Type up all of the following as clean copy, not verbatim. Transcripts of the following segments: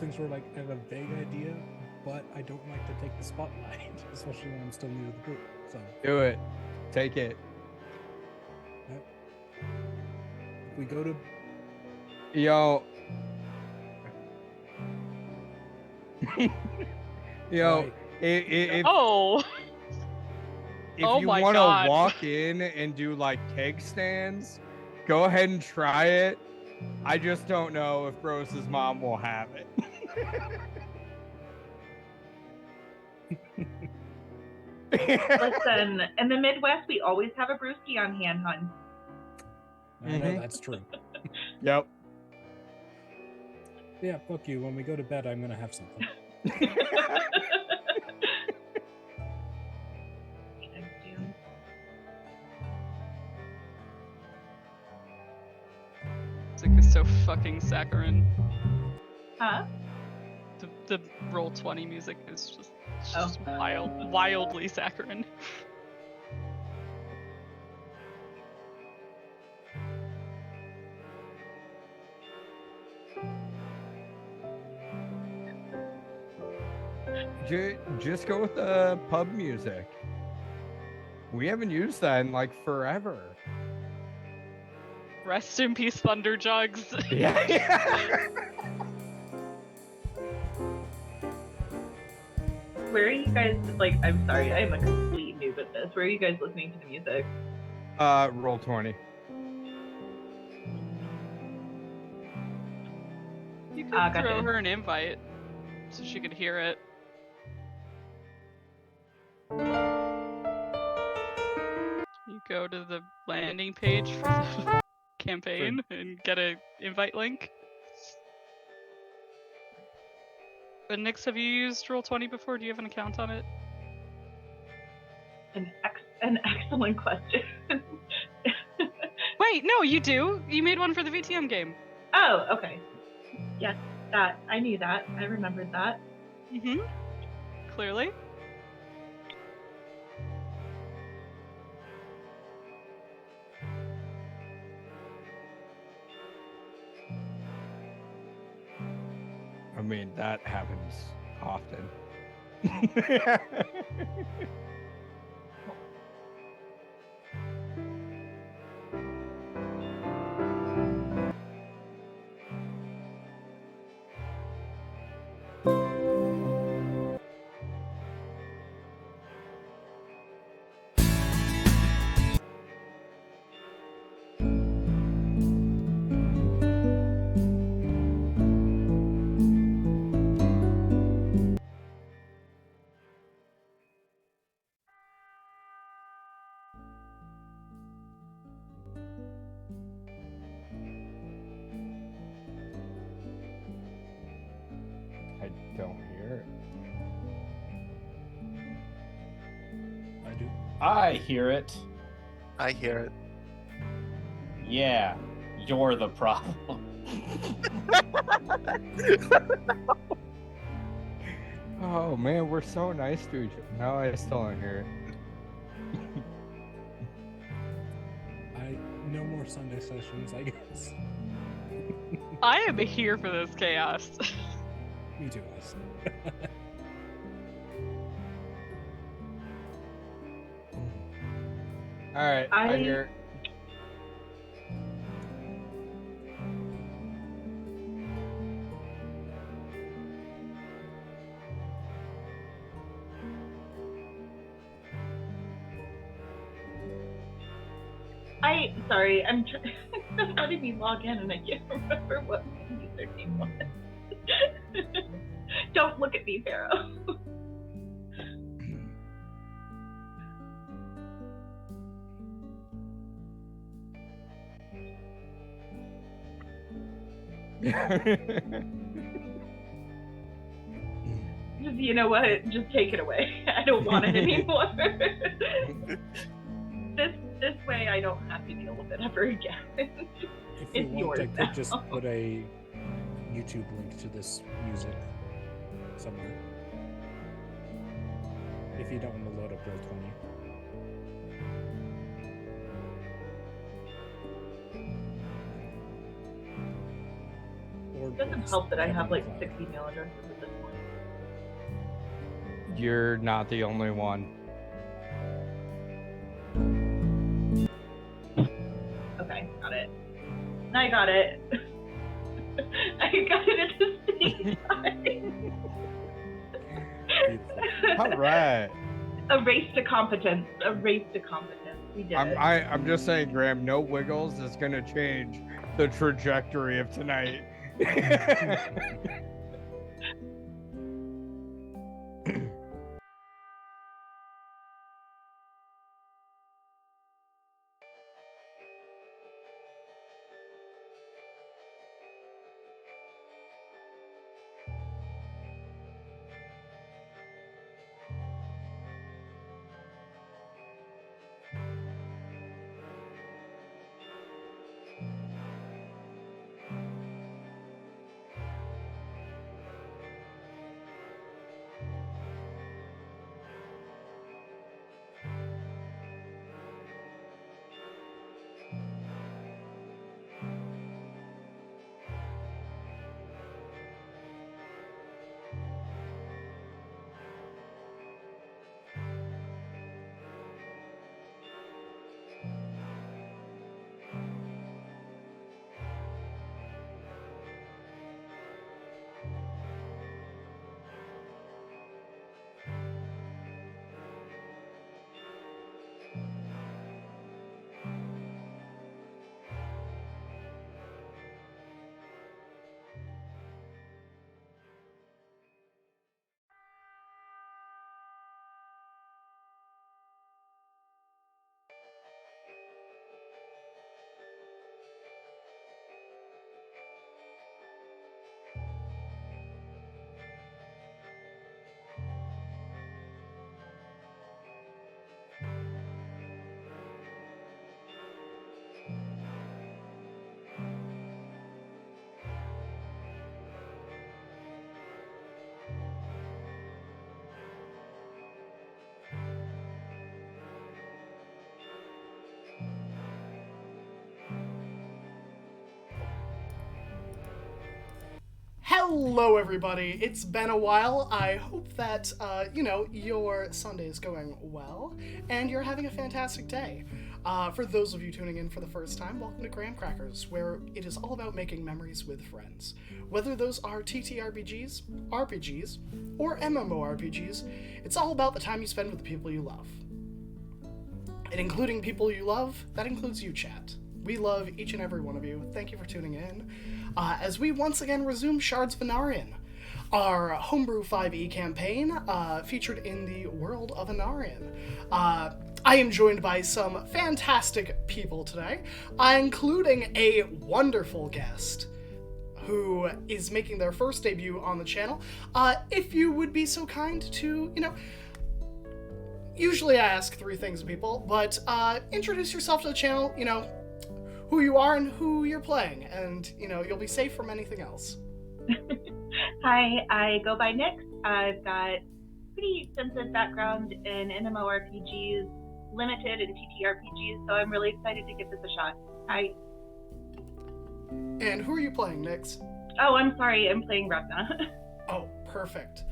things where like I have a vague idea, but I don't like to take the spotlight, especially when I'm still new to the group. So Do it. Take it. yep. If we go to Yo. Yo, right, if Oh, if Oh you my want to God. walk in and do like keg stands, go ahead and try it. I just don't know if Rose's mom will have it. Listen, in the Midwest, we always have a brewski on hand, hun. I know that's true. Yep. Yeah, fuck you. When we go to bed, I'm gonna have something. music is so fucking saccharine. Huh? The Roll20 music is just wildly saccharine. Just go with the pub music. We haven't used that in like forever. Rest in peace, Thunder Jugs. Yeah. Where are you guys, like, I'm sorry, I'm a complete noob at this. Where are you guys listening to the music? Roll20. You could Gotcha. throw her an invite so she could hear it. You go to the landing page for the campaign and get an invite link. But Nix, have you used Roll20 before? Do you have an account on it? An excellent question. Wait, no, you do. You made one for the VTM game. Oh, okay. Yes, that. I knew that. I remembered that. Mm-hmm. Clearly. I mean, that happens often. I don't hear it. I do. I hear it. I hear it. Yeah, you're the problem. Oh man, we're so nice to each other. No, I still don't hear it. No more Sunday sessions, I guess. I am here for this chaos. Me too, guys. All right, I hear it. Sorry, I'm letting me log in and I can't remember what my username was. Don't look at me, Pharaoh. You know what? Just take it away. I don't want it anymore. This way I don't have to deal with it ever again. If you It's want, yours I could now. just put a YouTube link to this music somewhere. If you don't want to load up Roll20. Or doesn't help that I have like 6 email addresses at this point. You're not the only one. Okay, got it. I got it. I got it at the same time. All right. A race to competence. A race to competence. We did it. I'm just saying, Graham, no wiggles is gonna change the trajectory of tonight. Hello, everybody. It's been a while. I hope that, your Sunday is going well and you're having a fantastic day. For those of you tuning in for the first time, welcome to Graham Crackers, where it is all about making memories with friends. Whether those are TTRPGs, RPGs, or MMORPGs, it's all about the time you spend with the people you love. And including people you love, that includes you, chat. We love each and every one of you. Thank you for tuning in. As we once again resume Shards of Anarion, our Homebrew 5e campaign featured in the world of Anarion. I am joined by some fantastic people today, including a wonderful guest who is making their first debut on the channel. If you would be so kind to, usually I ask 3 things of people, but introduce yourself to the channel, who you are and who you're playing, and, you'll be safe from anything else. Hi, I go by Nyx. I've got pretty extensive background in MMORPGs, limited in TTRPGs, so I'm really excited to give this a shot. Hi. And who are you playing, Nyx? Oh, I'm sorry, I'm playing Ragna. Oh, perfect.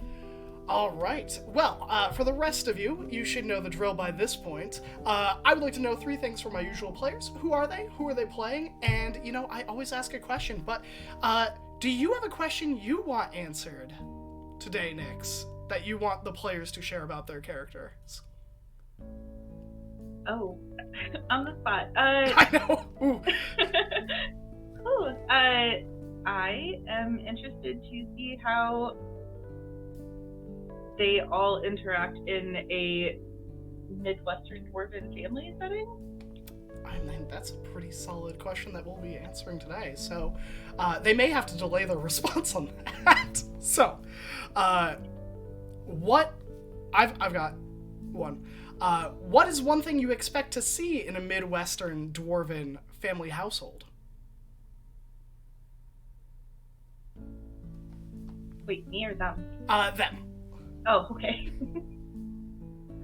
All right. Well, for the rest of you, you should know the drill by this point. I would like to know 3 things from my usual players. Who are they? Who are they playing? And, I always ask a question, but do you have a question you want answered today, Nyx, that you want the players to share about their characters? Oh, on the spot. I know. Ooh. Ooh, I am interested to see how they all interact in a Midwestern dwarven family setting. I mean, that's a pretty solid question that we'll be answering today. So, they may have to delay their response on that. So, what I've got one. What is one thing you expect to see in a Midwestern dwarven family household? Wait, me or them? Them. Oh, okay.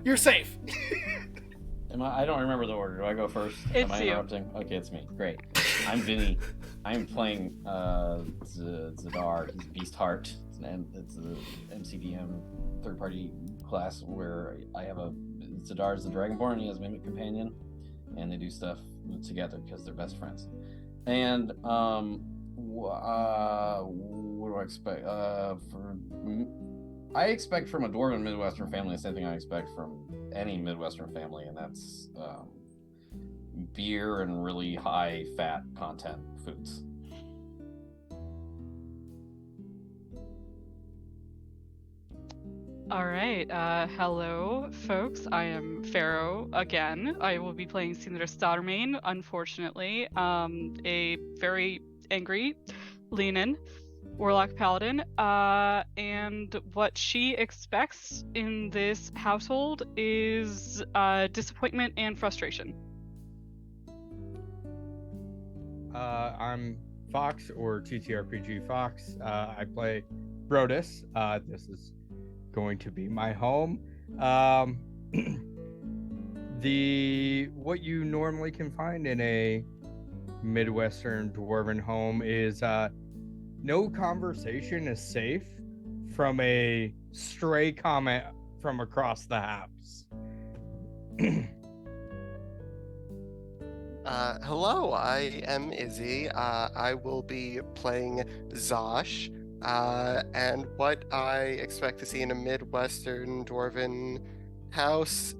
You're safe. I don't remember the order. Do I go first? It's Am I you. interrupting? Okay, it's me. Great. I'm Vinny. I'm playing Zadar. He's Beastheart. It's a MCDM third-party class where I have Zadar's the Dragonborn. He has a Mimic Companion, and they do stuff together because they're best friends. And what do I expect? I expect from a Dwarven Midwestern family the same thing I expect from any Midwestern family, and that's beer and really high fat content foods. All right. Hello, folks. I am Pharaoh again. I will be playing Sindra Starmain, unfortunately. A very angry Leanin Warlock Paladin. And what she expects in this household is disappointment and frustration. I'm Fox, or TTRPG Fox. I play Brodus. This is going to be my home. What you normally can find in a Midwestern Dwarven home is no conversation is safe from a stray comment from across the house. Hello, I am Izzy. I will be playing Zosh. And what I expect to see in a Midwestern Dwarven house,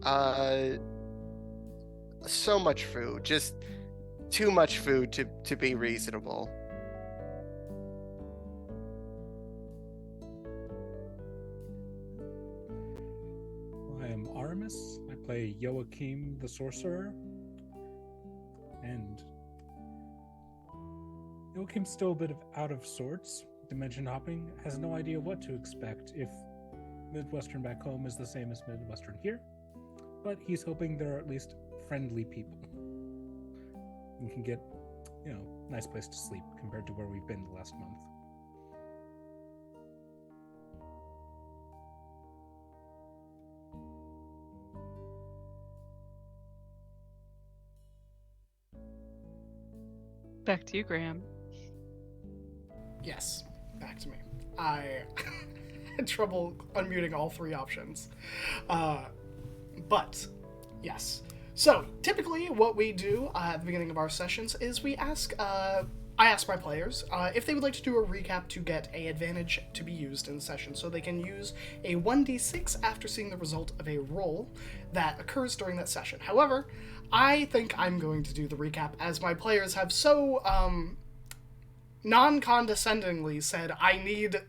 so much food. Just too much food to be reasonable. I am Aramis. I play Joachim the Sorcerer. And Joachim's still a bit out of sorts. Dimension hopping, has no idea what to expect if Midwestern back home is the same as Midwestern here. But he's hoping there are at least friendly people. And can get, nice place to sleep compared to where we've been the last month. Back to you, Graham. Yes, back to me. I had trouble unmuting all three options. But, yes. So, typically what we do at the beginning of our sessions is we ask, I ask my players if they would like to do a recap to get an advantage to be used in the session, so they can use a 1d6 after seeing the result of a roll that occurs during that session. However, I think I'm going to do the recap as my players have so, non-condescendingly said, I need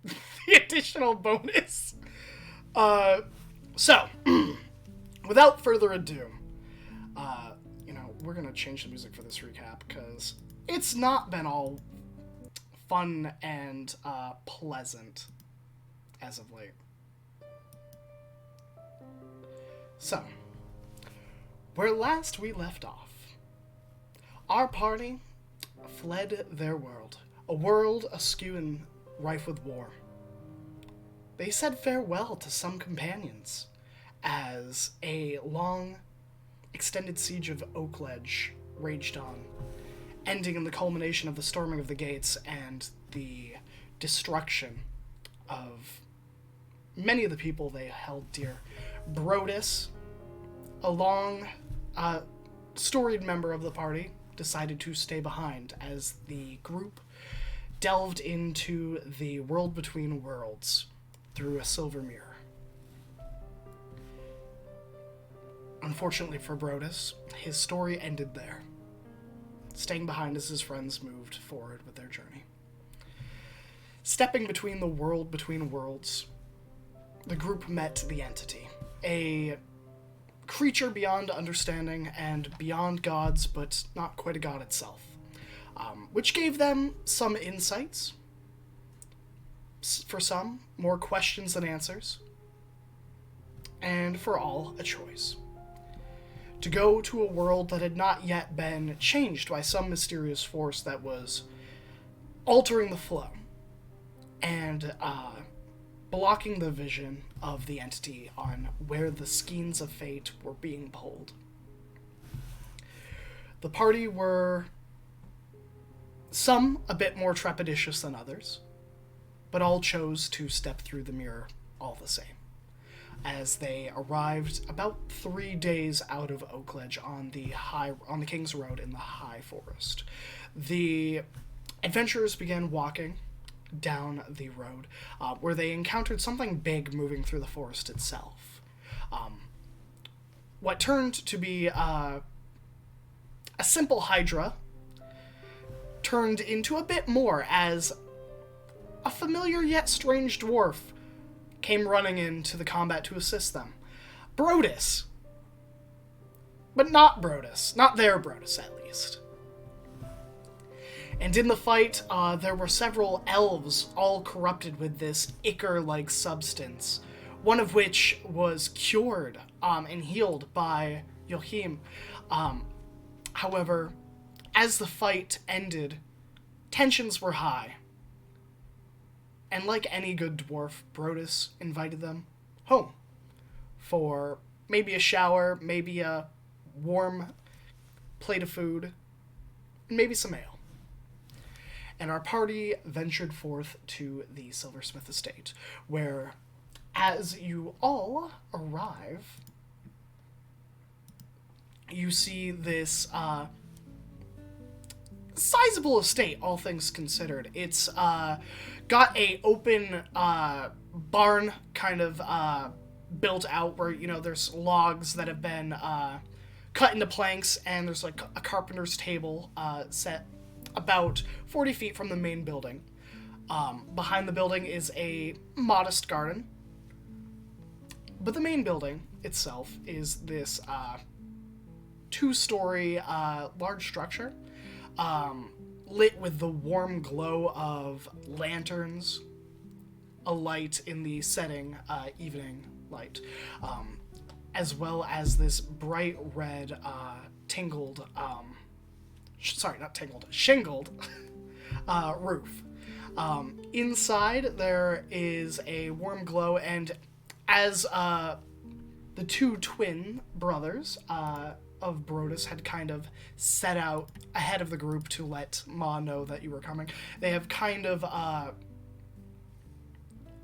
the additional bonus. So, without further ado, we're going to change the music for this recap, because it's not been all fun and pleasant as of late. So, where last we left off, our party fled their world, a world askew and rife with war. They said farewell to some companions as a long, extended siege of Oakledge raged on, ending in the culmination of the storming of the gates and the destruction of many of the people they held dear. Brodus, a long, storied member of the party, decided to stay behind as the group delved into the world between worlds through a silver mirror. Unfortunately for Brodus, his story ended there, staying behind as his friends moved forward with their journey. Stepping between the world between worlds, the group met the entity, a creature beyond understanding and beyond gods, but not quite a god itself, which gave them some insights, for some, more questions than answers, and for all, a choice. To go to a world that had not yet been changed by some mysterious force that was altering the flow and blocking the vision of the entity on where the skeins of fate were being pulled. The party were Some a bit more trepidatious than others, but all chose to step through the mirror all the same, as they arrived about 3 days out of Oakledge on the King's Road in the High Forest. The adventurers began walking down the road, where they encountered something big moving through the forest itself. What turned to be a simple hydra turned into a bit more as a familiar yet strange dwarf came running into the combat to assist them. Brodus. But not Brodus. Not their Brodus, at least. And in the fight, there were several elves, all corrupted with this ichor-like substance, one of which was cured and healed by Joachim. However, as the fight ended, tensions were high. And like any good dwarf, Brodus invited them home for maybe a shower, maybe a warm plate of food, and maybe some ale. And our party ventured forth to the Silversmith Estate, where, as you all arrive, you see this sizable estate, all things considered. It's got a open barn kind of built out where, there's logs that have been cut into planks, and there's like a carpenter's table set about 40 feet from the main building. Behind the building is a modest garden, but the main building itself is this 2-story large structure, lit with the warm glow of lanterns alight in the setting evening light, as well as this bright red shingled roof. Inside there is a warm glow, and as the 2 twin brothers of Brodus had kind of set out ahead of the group to let Ma know that you were coming, they have kind of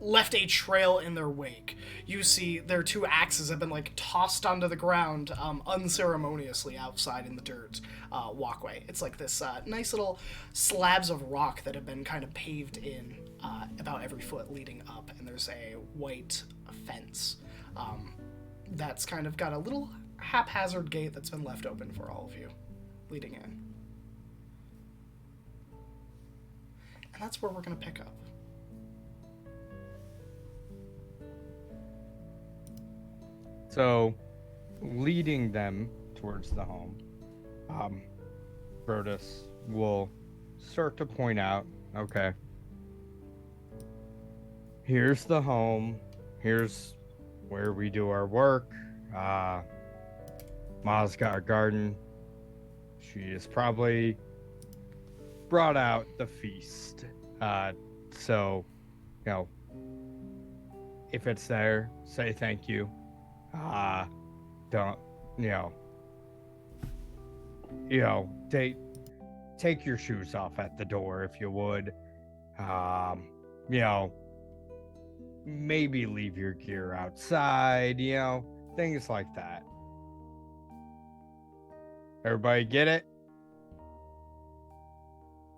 left a trail in their wake. You see their 2 axes have been like tossed onto the ground unceremoniously outside in the dirt walkway. It's like this nice little slabs of rock that have been kind of paved in about every foot leading up, and there's a white fence that's kind of got a little haphazard gate that's been left open for all of you leading in. And that's where we're going to pick up. So, leading them towards the home, Brodus will start to point out, okay, here's the home, here's where we do our work, Ma's got a garden, she has probably brought out the feast, so, if it's there, say thank you. Don't, take your shoes off at the door if you would. Maybe leave your gear outside, things like that. Everybody get it?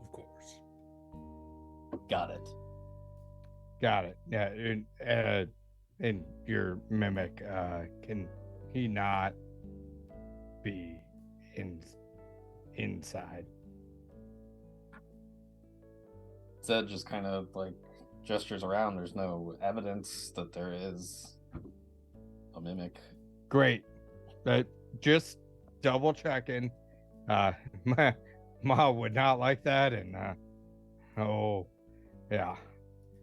Of course. Got it. Got it. Yeah, and your mimic, can he not be inside? Zed just kind of like gestures around. There's no evidence that there is a mimic. Great. Just double checking. Ma would not like that, and oh yeah,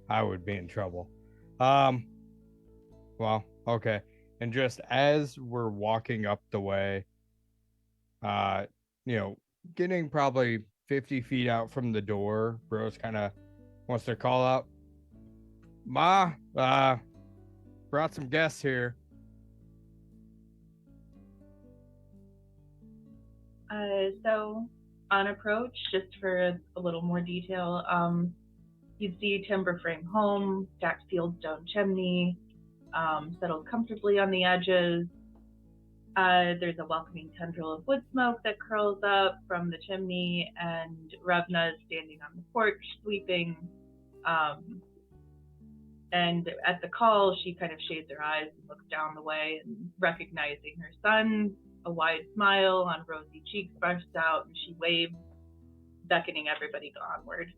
I would be in trouble. Well, okay. And just as we're walking up the way, getting probably 50 feet out from the door, Bros kind of wants to call out, Ma, brought some guests here. So on approach, just for a little more detail. You'd see timber frame home, stacked field stone chimney, settled comfortably on the edges. There's a welcoming tendril of wood smoke that curls up from the chimney, and Revna is standing on the porch sweeping. And at the call, she kind of shades her eyes and looks down the way, and recognizing her son, a wide smile on rosy cheeks bursts out, and she waves, beckoning everybody onward.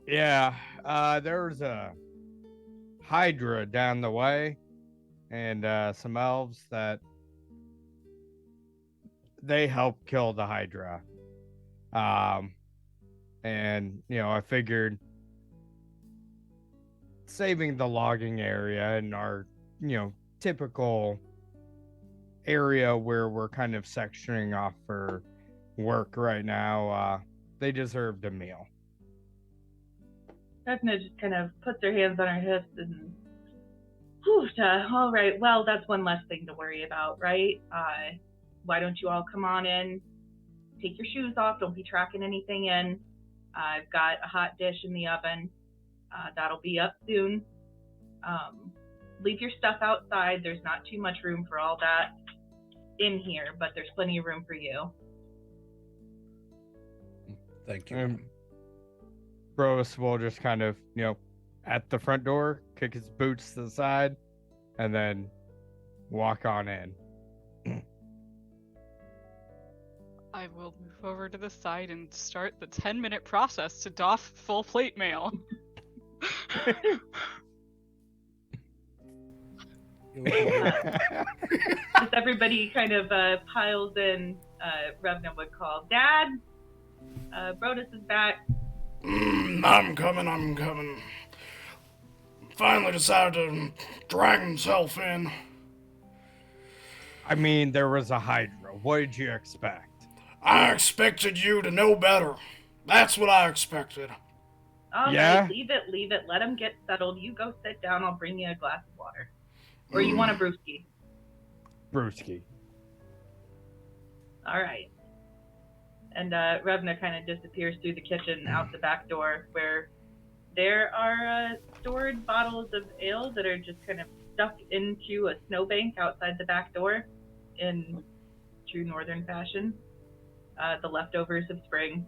Yeah, there's a Hydra down the way, and some elves that they help kill the Hydra. And I figured saving the logging area and our typical area where we're kind of sectioning off for work right now, they deserved a meal. Revna just kind of puts her hands on her hips and, all right, well, that's one less thing to worry about, right? Why don't you all come on in, take your shoes off, don't be tracking anything in. I've got a hot dish in the oven. That'll be up soon. Leave your stuff outside. There's not too much room for all that in here, but there's plenty of room for you. Thank you. Bros will just kind of, at the front door, kick his boots to the side, and then walk on in. I will move over to the side and start the 10-minute process to doff full plate mail. As everybody kind of piles in, Revna would call, Dad, Brodus is back. I'm coming. Finally decided to drag himself in. I mean, there was a Hydra. What did you expect? I expected you to know better. That's what I expected. All Yeah? right, leave it. Let him get settled. You go sit down. I'll bring you a glass of water. Or you want a brewski? Brewski. All right. And Revna kind of disappears through the kitchen out the back door, where there are stored bottles of ale that are just kind of stuck into a snowbank outside the back door in true northern fashion. The leftovers of spring.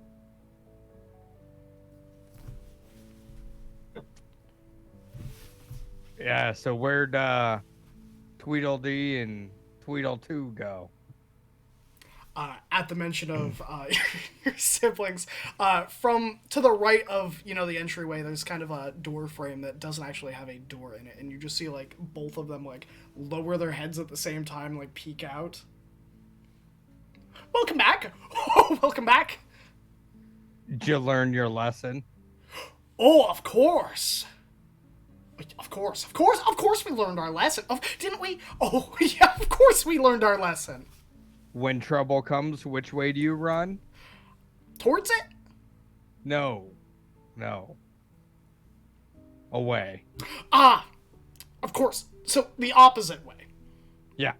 Yeah, so where'd Tweedledee and Tweedledoo go? At the mention of your siblings, from to the right of the entryway, there's kind of a door frame that doesn't actually have a door in it, and you just see like both of them like lower their heads at the same time, like peek out. Welcome back. Oh, welcome back. Did you learn your lesson? Oh, of course. Of course we learned our lesson. Didn't we? Oh, yeah, of course we learned our lesson. When trouble comes, which way do you run? Towards it? No. Away. Ah, of course. So the opposite way. Yeah.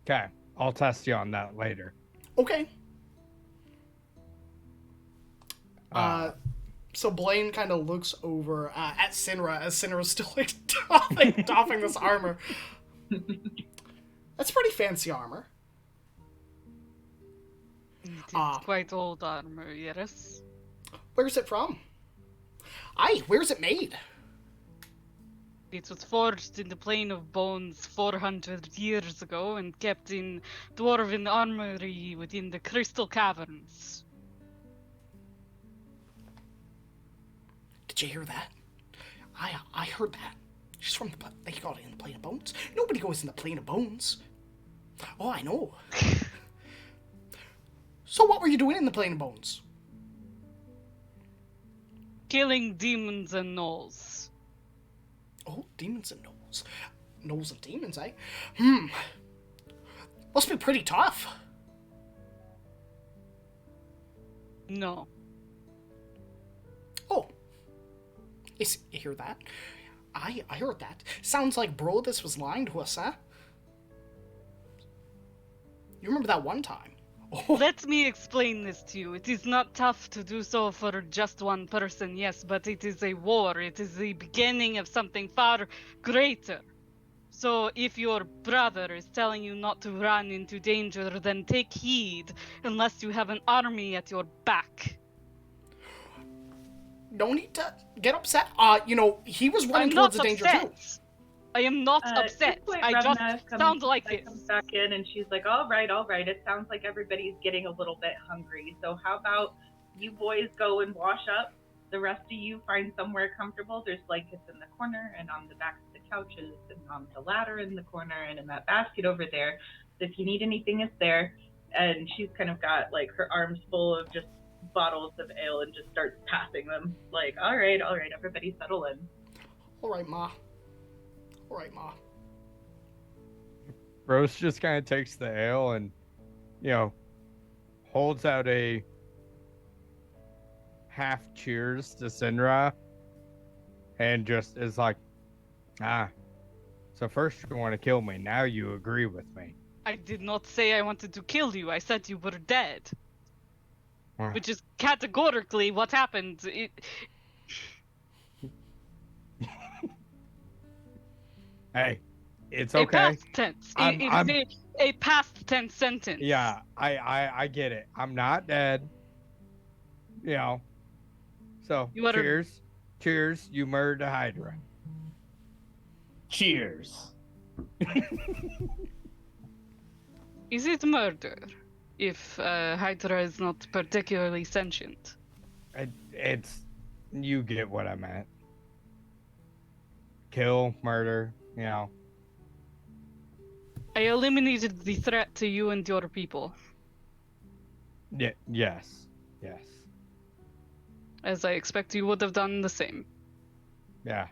Okay, I'll test you on that later. Okay. So Blaine kind of looks over at Sinra as Sinra's still like doffing this armor. That's pretty fancy armor. It's quite old armor, yes. Where's it from? Aye, where's it made? It was forged in the Plane of Bones 400 years ago and kept in dwarven armory within the Crystal Caverns. Did you hear that? I heard that. She's from they got it in the Plane of Bones. Nobody goes in the Plane of Bones. Oh, I know. So what were you doing in the Plane of Bones? Killing demons and gnolls. Oh, demons and gnolls. Gnolls and demons, eh? Must be pretty tough. No. Oh. You hear that? I heard that. Sounds like Brodus was lying to us, huh? remember that one time? Let me explain this to you. It is not tough to do so for just one person, yes, but it is a war. It is the beginning of something far greater. So if your brother is telling you not to run into danger, then take heed, unless you have an army at your back. No need to get upset. He was running I'm towards not the danger upset. too. I am not At upset. this point, I just Ravna sound like this. comes back in and she's like, all right. It sounds like everybody's getting a little bit hungry. So how about you boys go and wash up? The rest of you find somewhere comfortable. There's blankets in the corner and on the backs of the couches and on the ladder in the corner and in that basket over there. So if you need anything, it's there. And she's kind of got like her arms full of just bottles of ale and just starts passing them. Like, all right, everybody settle in. All right, Ma. Rose just kind of takes the ale and, holds out a half cheers to Sinra and just is like, so first you want to kill me, now you agree with me. I did not say I wanted to kill you. I said you were dead. Which is categorically what happened. Hey, it's okay. A past tense. It is a past tense sentence. Yeah, I get it. I'm not dead. So You are cheers. You murdered a Hydra. Cheers. Is it murder if Hydra is not particularly sentient? It's you get what I meant. Kill, murder, I eliminated the threat to you and your people. Yeah, yes. As I expect you would have done the same. Yeah.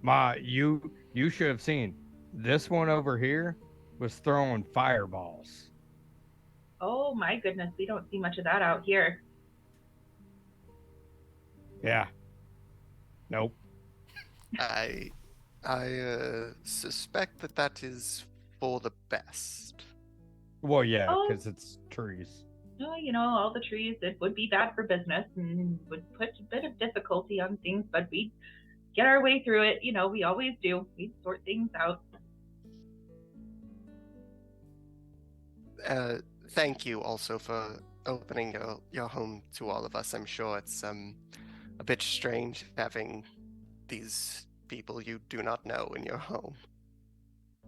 Ma, you should have seen. This one over here was throwing fireballs. Oh my goodness, we don't see much of that out here. Yeah. Nope. I suspect that is for the best. Well, yeah, Oh. because it's trees. Well, all the trees, it would be bad for business and would put a bit of difficulty on things, but we'd get our way through it. We always do. We sort things out. Thank you also for opening your home to all of us. I'm sure it's a bit strange having these people you do not know in your home.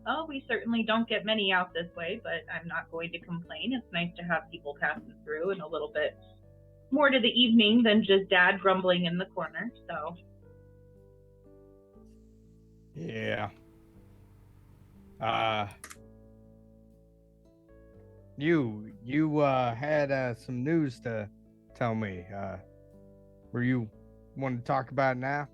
Oh, we certainly don't get many out this way, but I'm not going to complain. It's nice to have people passing through and a little bit more to the evening than just Dad grumbling in the corner, so. Yeah. You had some news to tell me. Were you want to talk about it now?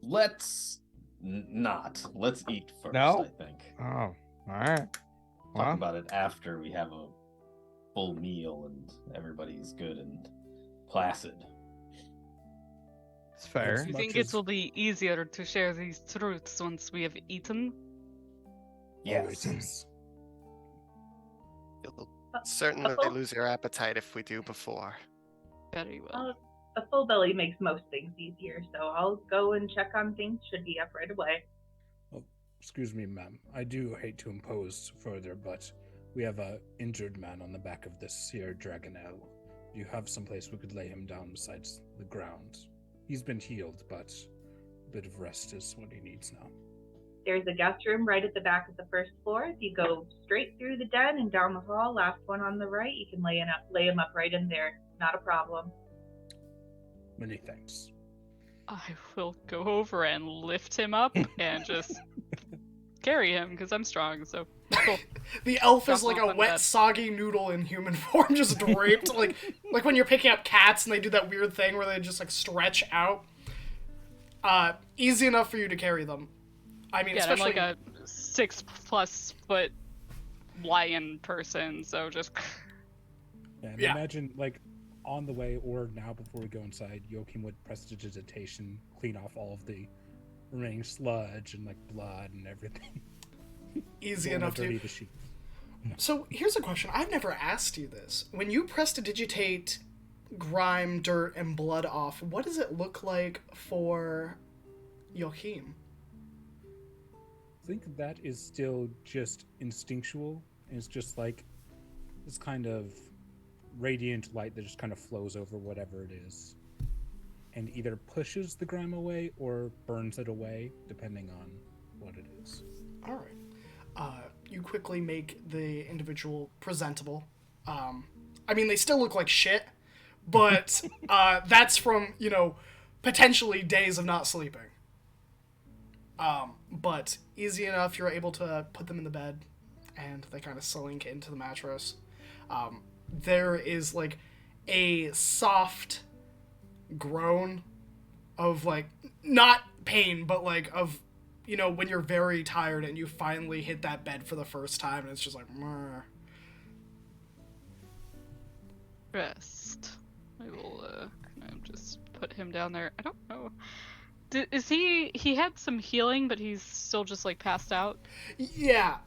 Let's not. Let's eat first, No? I think. Oh, all right. Talk about it after we have a full meal and everybody's good and placid. It's fair. Do you think it will be easier to share these truths once we have eaten? Yes. You'll certainly lose your appetite if we do before. Very well. A full belly makes most things easier, so I'll go and check on things. Should be up right away. Oh, excuse me, ma'am. I do hate to impose further, but we have a injured man on the back of this here Dragonelle. Do you have someplace we could lay him down besides the ground? He's been healed, but a bit of rest is what he needs now. There's a guest room right at the back of the first floor. If you go straight through the den and down the hall, last one on the right, you can lay him up right in there. Not a problem. Many thanks. I will go over and lift him up and just carry him because I'm strong. So cool. The elf is Drop like him off a on wet, bed. soggy noodle in human form, just draped, like when you're picking up cats and they do that weird thing where they just like stretch out. Easy enough for you to carry them. I mean, Yeah, especially I'm like a 6+ foot lion person, so just And Yeah. imagine, like, on the way or now before we go inside, Joachim would prestidigitation, clean off all of the remaining sludge and like blood and everything. Easy Don't enough dirty to. the sheet. So here's a question. I've never asked you this. When you prestidigitate grime, dirt, and blood off, what does it look like for Joachim? I think that is still just instinctual. It's just like this kind of radiant light that just kind of flows over whatever it is, and either pushes the grime away or burns it away, depending on what it is. All right. You quickly make the individual presentable. I mean, they still look like shit, but that's from, potentially days of not sleeping. But easy enough, you're able to put them in the bed, and they kind of slink into the mattress. There is, like, a soft groan of, like, not pain, but, like, of, when you're very tired and you finally hit that bed for the first time, and it's just like, meh. Rest. I will kind of just put him down there. I don't know. Is he had some healing, but he's still just like passed out? Yeah.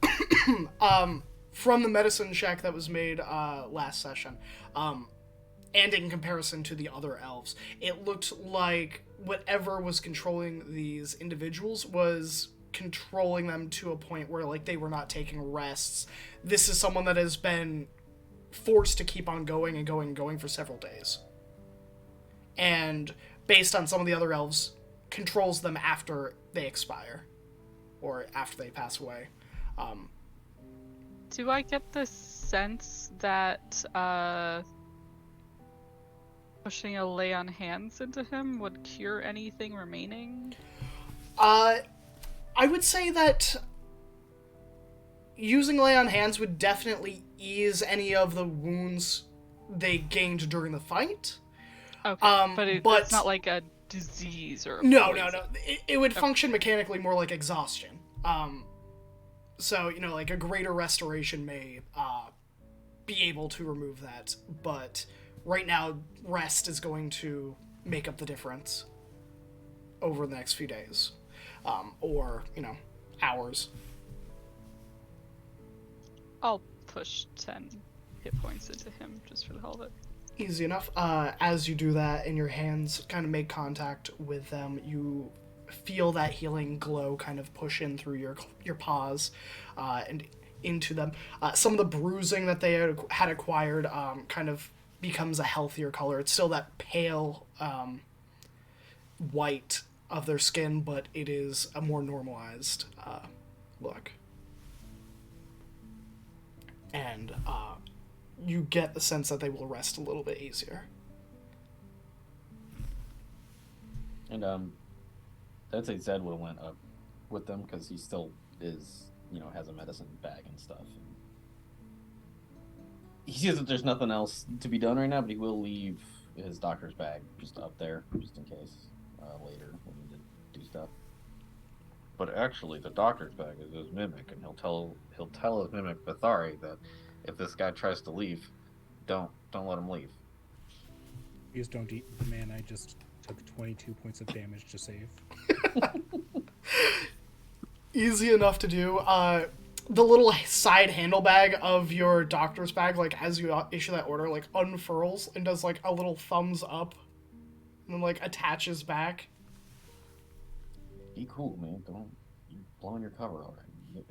From the medicine check that was made last session, and in comparison to the other elves, it looked like whatever was controlling these individuals was controlling them to a point where, like, they were not taking rests. This is someone that has been forced to keep on going and going and going for several days. And based on some of the other elves, controls them after they expire. Or after they pass away. Do I get the sense that pushing a lay on hands into him would cure anything remaining? I would say that using lay on hands would definitely ease any of the wounds they gained during the fight. Okay, but it's not like a disease or a no. poison. It would function mechanically more like exhaustion. So, like a greater restoration may be able to remove that, but right now, rest is going to make up the difference over the next few days. Or, hours. I'll push 10 hit points into him just for the hell of it. Easy enough. As you do that and your hands kind of make contact with them, you feel that healing glow kind of push in through your paws and into them. Some of the bruising that they had acquired kind of becomes a healthier color. It's still that pale white of their skin, but it is a more normalized look. And you get the sense that they will rest a little bit easier. And I'd say Zed would have went up with them because he still is, has a medicine bag and stuff. He sees that there's nothing else to be done right now, but he will leave his doctor's bag just up there, just in case later we need to do stuff. But actually, the doctor's bag is his mimic, and he'll tell his mimic Bethari that if this guy tries to leave, don't let him leave. Please don't eat the man I just took 22 points of damage to save. Easy enough to do. The little side handle bag of your doctor's bag, like, as you issue that order, like, unfurls and does, like, a little thumbs up and then, like, attaches back. Be cool, man. You're blowing your cover already.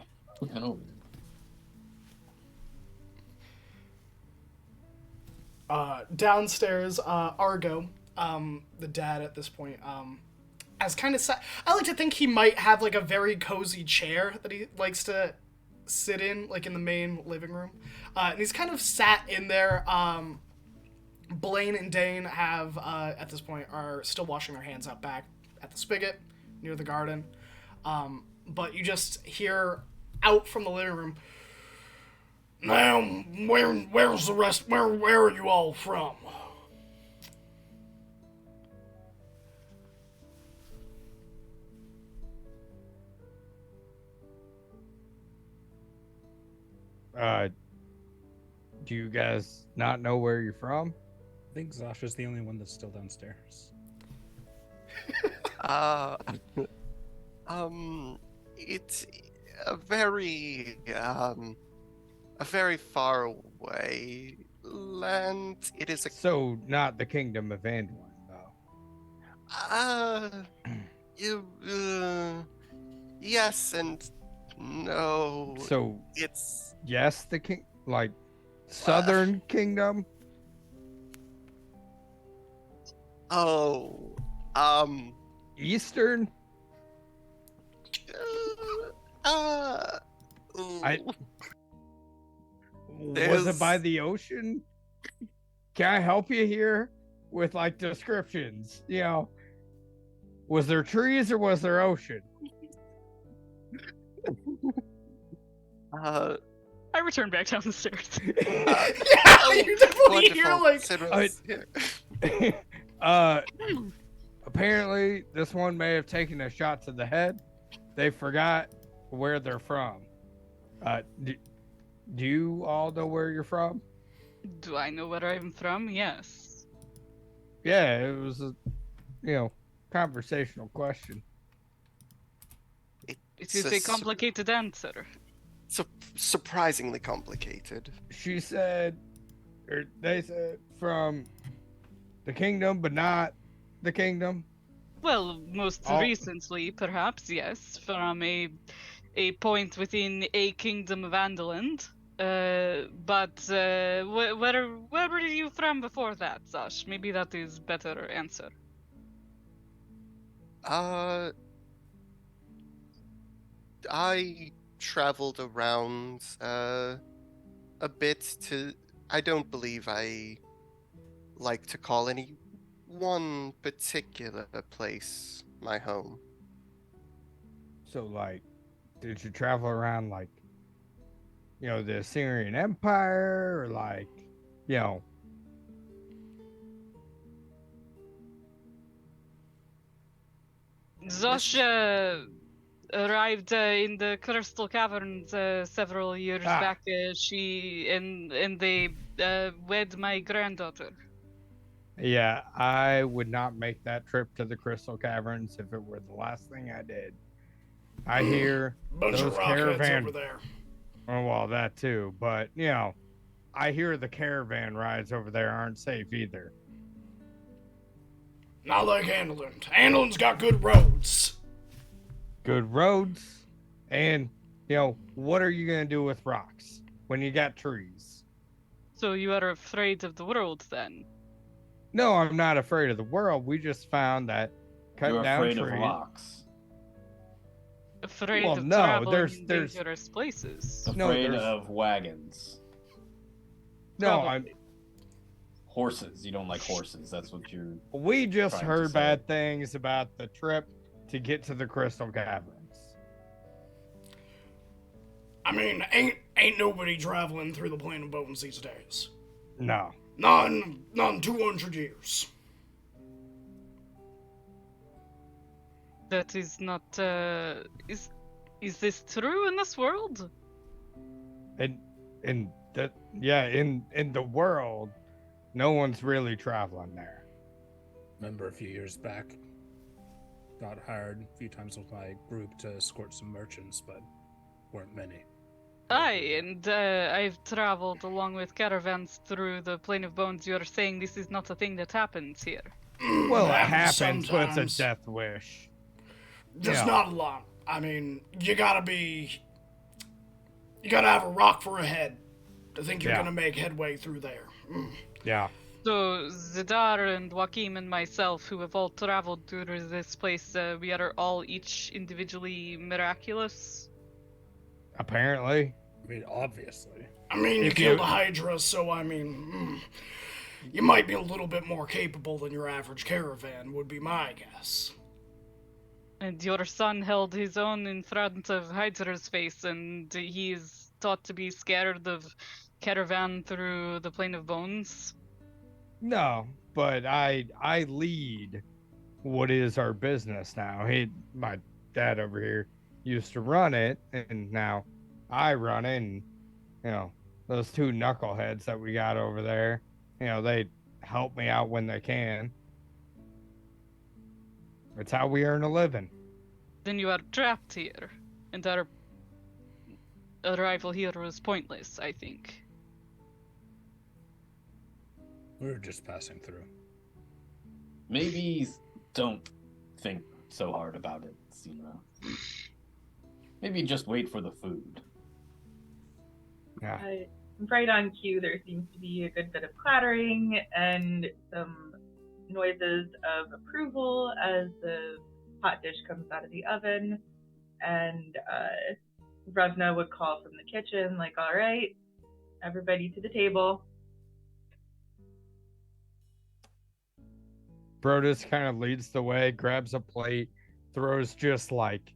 Get over it. Downstairs, Argo, the dad at this point, has kind of I like to think he might have, like, a very cozy chair that he likes to sit in, like, in the main living room. And he's kind of sat in there. Blaine and Dane have, at this point, are still washing their hands out back at the spigot near the garden. But you just hear out from the living room, "Now, where's the rest? Where are you all from?" Do you guys not know where you're from? I think Zasha's the only one that's still downstairs. It's a very far away land. It is a So not the kingdom of Anduin, though. you yes and no. So It's yes, the king, like southern kingdom. oh Eastern. uh, I ooh, was it by there's the ocean? Can I help you here with like descriptions? You know, was there trees or was there ocean? uh I return back down the stairs. Yeah, oh, you definitely hear wonderful. like Citrus here. Apparently this one may have taken a shot to the head. They forgot where they're from. Do you all know where you're from? Do I know where I'm from? Yes. Yeah, it was a, conversational question. It It's is a a complicated answer. surprisingly complicated. She said, or they said, from the kingdom, but not the kingdom. Well, most Oh. recently, perhaps, yes, from a point within a kingdom of Andaland. But where were you from before that, Zash? Maybe that is better answer. I traveled around a bit to. I don't believe I like to call any one particular place my home. So, like, did you travel around, like, the Assyrian Empire, or like, you know, Zash arrived in the Crystal Caverns several years Ah. back. And they wed my granddaughter. yeah, I would not make that trip to the Crystal Caverns if it were the last thing I did. I hear bunch those of rockheads caravan. over there. Oh, well, that too, but I hear the caravan rides over there aren't safe either. Not like Andaland. Andaland's got good roads. Good roads, and what are you gonna do with rocks when you got trees? So you are afraid of the world then? No, I'm not afraid of the world. We just found that cutting You're down afraid trees. of rocks. Afraid Well, of no, traveling in there's- dangerous places? No, Afraid there's- of wagons. No, Probably. Horses. You don't like horses. That's what you're. we just trying to heard say. bad things about the trip to get to the Crystal Caverns. I mean, ain't nobody traveling through the Plain of Bones these days. No, Not in 200 years. That is not. Is this true in this world? in the world, no one's really traveling there. Remember a few years back, got hired a few times with my group to escort some merchants, but weren't many. Aye, and I've traveled along with caravans through the Plain of Bones. You are saying this is not a thing that happens here. Well, it Happens happens, but it's a sometimes. death wish. Just Yeah. not a lot. I mean, you gotta have a rock for a head to think you're Yeah. gonna make headway through there. Yeah. So Zidar and Joaquim and myself, who have all traveled through this place, we are all each individually miraculous. Apparently. I mean, obviously. I mean, you If killed you- a Hydra, so I mean, you might be a little bit more capable than your average caravan, would be my guess. And your son held his own in front of Hydra's face, and he is thought to be scared of caravan through the Plain of Bones. No, but I lead what is our business now. My dad over here used to run it, and now I run it. And those two knuckleheads that we got over there, they help me out when they can. It's how we earn a living. then you are trapped here, and our arrival here was pointless, I think. We're just passing through. Maybe don't think so hard about it, Maybe just wait for the food. Yeah. Right on cue, there seems to be a good bit of clattering and some noises of approval as the hot dish comes out of the oven. And Revna would call from the kitchen, like, all right, everybody to the table. Brodus kind of leads the way, grabs a plate, throws just like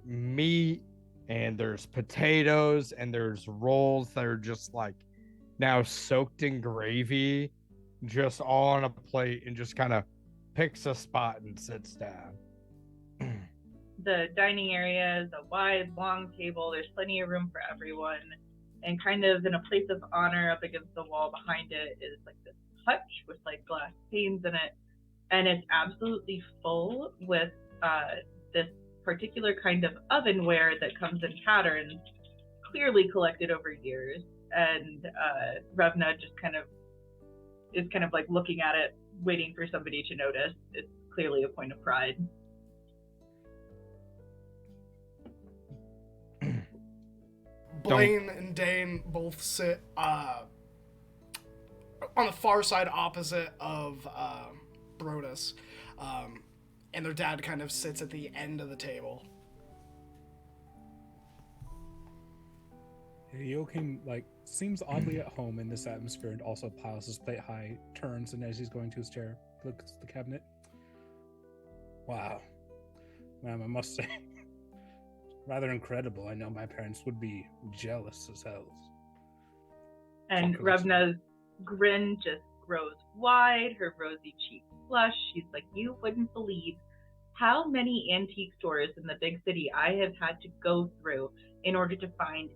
meat, and there's potatoes, and there's rolls that are just like now soaked in gravy, just all on a plate, and just kind of picks a spot and sits down. The dining area is a wide, long table. There's plenty of room for everyone. And kind of in a place of honor up against the wall behind it is like this hutch with like glass panes in it. And it's absolutely full with this particular kind of ovenware that comes in patterns, clearly collected over years. And Revna just is kind of like looking at it, waiting for somebody to notice. It's clearly a point of pride. Blaine and Dane both sit on the far side opposite of Brodus, and their dad kind of sits at the end of the table. Joachim, seems oddly at home in this atmosphere and also piles his plate high, turns, and as he's going to his chair, looks at the cabinet. Wow. Ma'am, I must say, rather incredible. I know my parents would be jealous as hell. And Revna's grin just grows wide, her rosy cheeks flush. She's like, you wouldn't believe how many antique stores in the big city I have had to go through in order to find,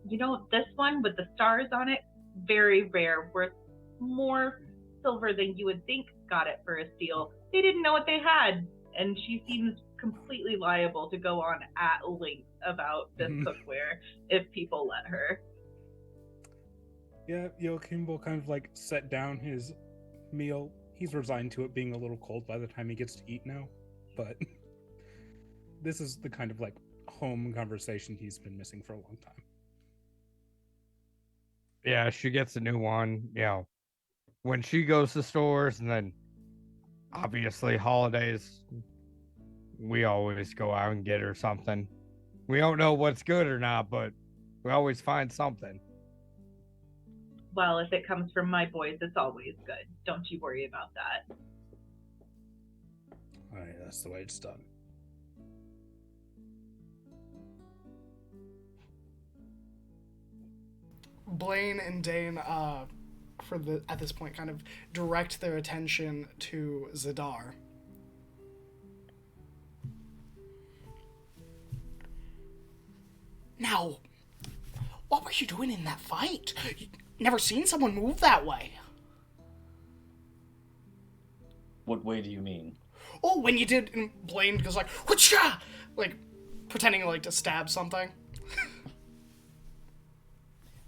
this one with the stars on it, very rare, worth more silver than you would think, got it for a steal. They didn't know what they had. And she seems completely liable to go on at length about this cookware if people let her. Yeah, Joachim will kind of set down his meal. He's resigned to it being a little cold by the time he gets to eat now, but this is the kind of home conversation he's been missing for a long time. Yeah, she gets a new one, when she goes to stores, and then obviously holidays, we always go out and get her something. We don't know what's good or not, but we always find something. Well, if it comes from my boys, it's always good. Don't you worry about that. All right, that's the way it's done. Blaine and Dane, at this point, kind of direct their attention to Zadar. Now, what were you doing in that fight? Never seen someone move that way. What way do you mean? Oh, when you did, and Blaine goes whatcha! Pretending to stab something.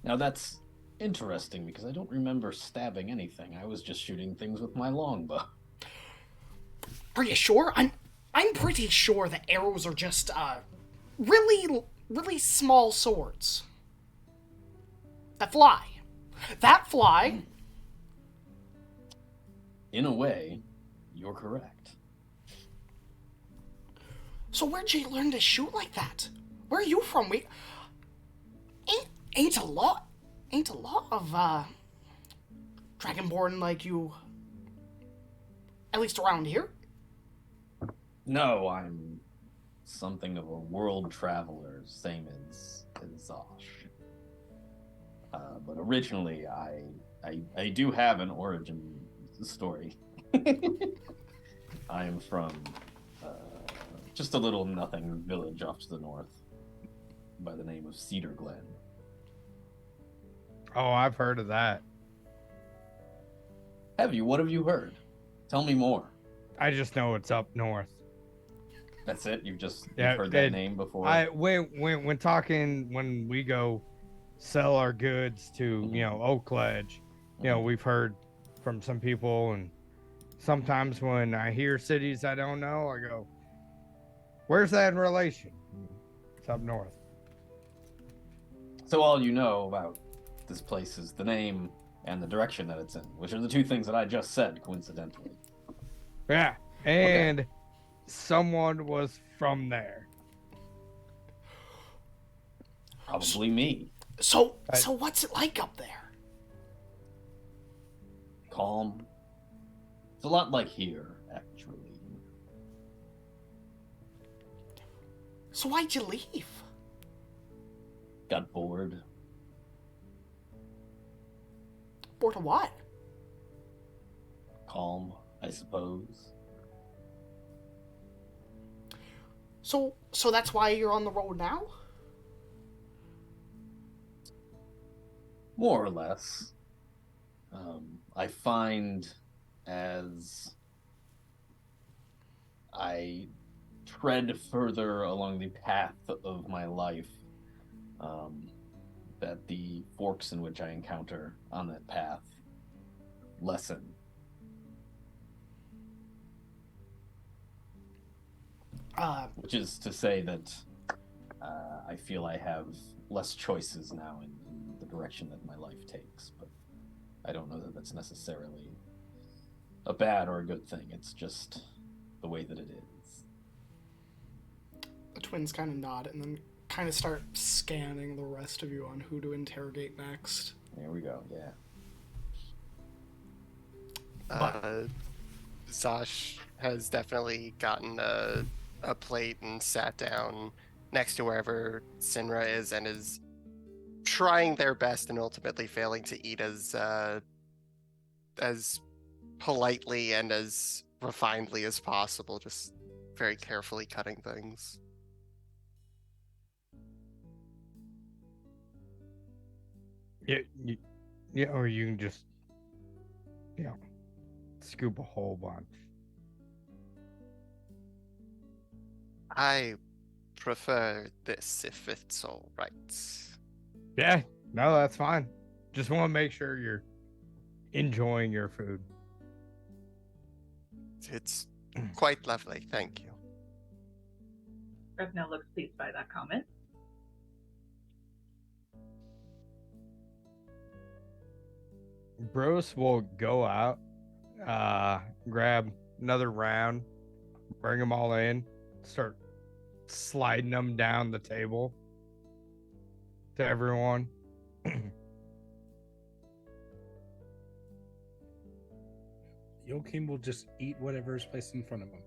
Now that's interesting because I don't remember stabbing anything. I was just shooting things with my longbow. Are you sure? I'm pretty sure that arrows are just really, really small swords that fly. That fly. In a way, you're correct. So where'd you learn to shoot like that? Where are you from? We ain't a lot of Dragonborn like you, at least around here. No, I'm something of a world traveler, same as Zosh. But originally, I do have an origin story. I am from just a little nothing village off to the north by the name of Cedar Glen. Oh, I've heard of that. Have you? What have you heard? Tell me more. I just know it's up north. That's it. You've Yeah, heard that name before. When talking, when we go sell our goods to Oak Ledge, we've heard from some people, and sometimes when I hear cities I don't know, I go, "Where's that in relation?" It's up north. So all you know about this place is the name and the direction that it's in, which are the two things that I just said, coincidentally. Yeah, and someone was from there. Probably me. So what's it like up there? Calm. It's a lot like here, actually. So why'd you leave? Got bored. Bored of what? Calm, I suppose. So that's why you're on the road now? More or less. I find as I tread further along the path of my life, that the forks in which I encounter on that path lessen. Which is to say that I feel I have less choices now in the direction that my life takes, but I don't know that that's necessarily a bad or a good thing. It's just the way that it is. The twins kind of nod and then kind of start scanning the rest of you on who to interrogate next. There we go, yeah. Zosh has definitely gotten a plate and sat down next to wherever Sinra is and is trying their best and ultimately failing to eat as politely and as refinedly as possible, just very carefully cutting things. Yeah, or you can just, scoop a whole bunch. I prefer this if it's all right. Yeah, no, that's fine. Just want to make sure you're enjoying your food. It's quite lovely, thank you. Revna looks pleased by that comment. Bros will go out, grab another round, bring them all in, start sliding them down the table to everyone. Joachim will just eat whatever is placed in front of him.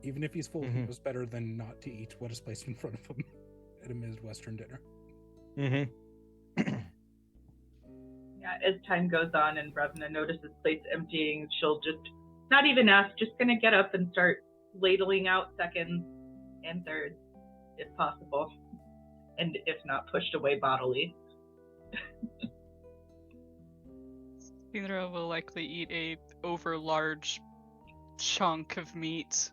Even if he's full, he knows better than not to eat what is placed in front of him at a Midwestern dinner. Yeah, as time goes on and Revna notices plates emptying, she'll just not even ask, just gonna get up and start ladling out seconds and thirds, if possible. And if not, pushed away bodily. Sinra will likely eat a over-large chunk of meat,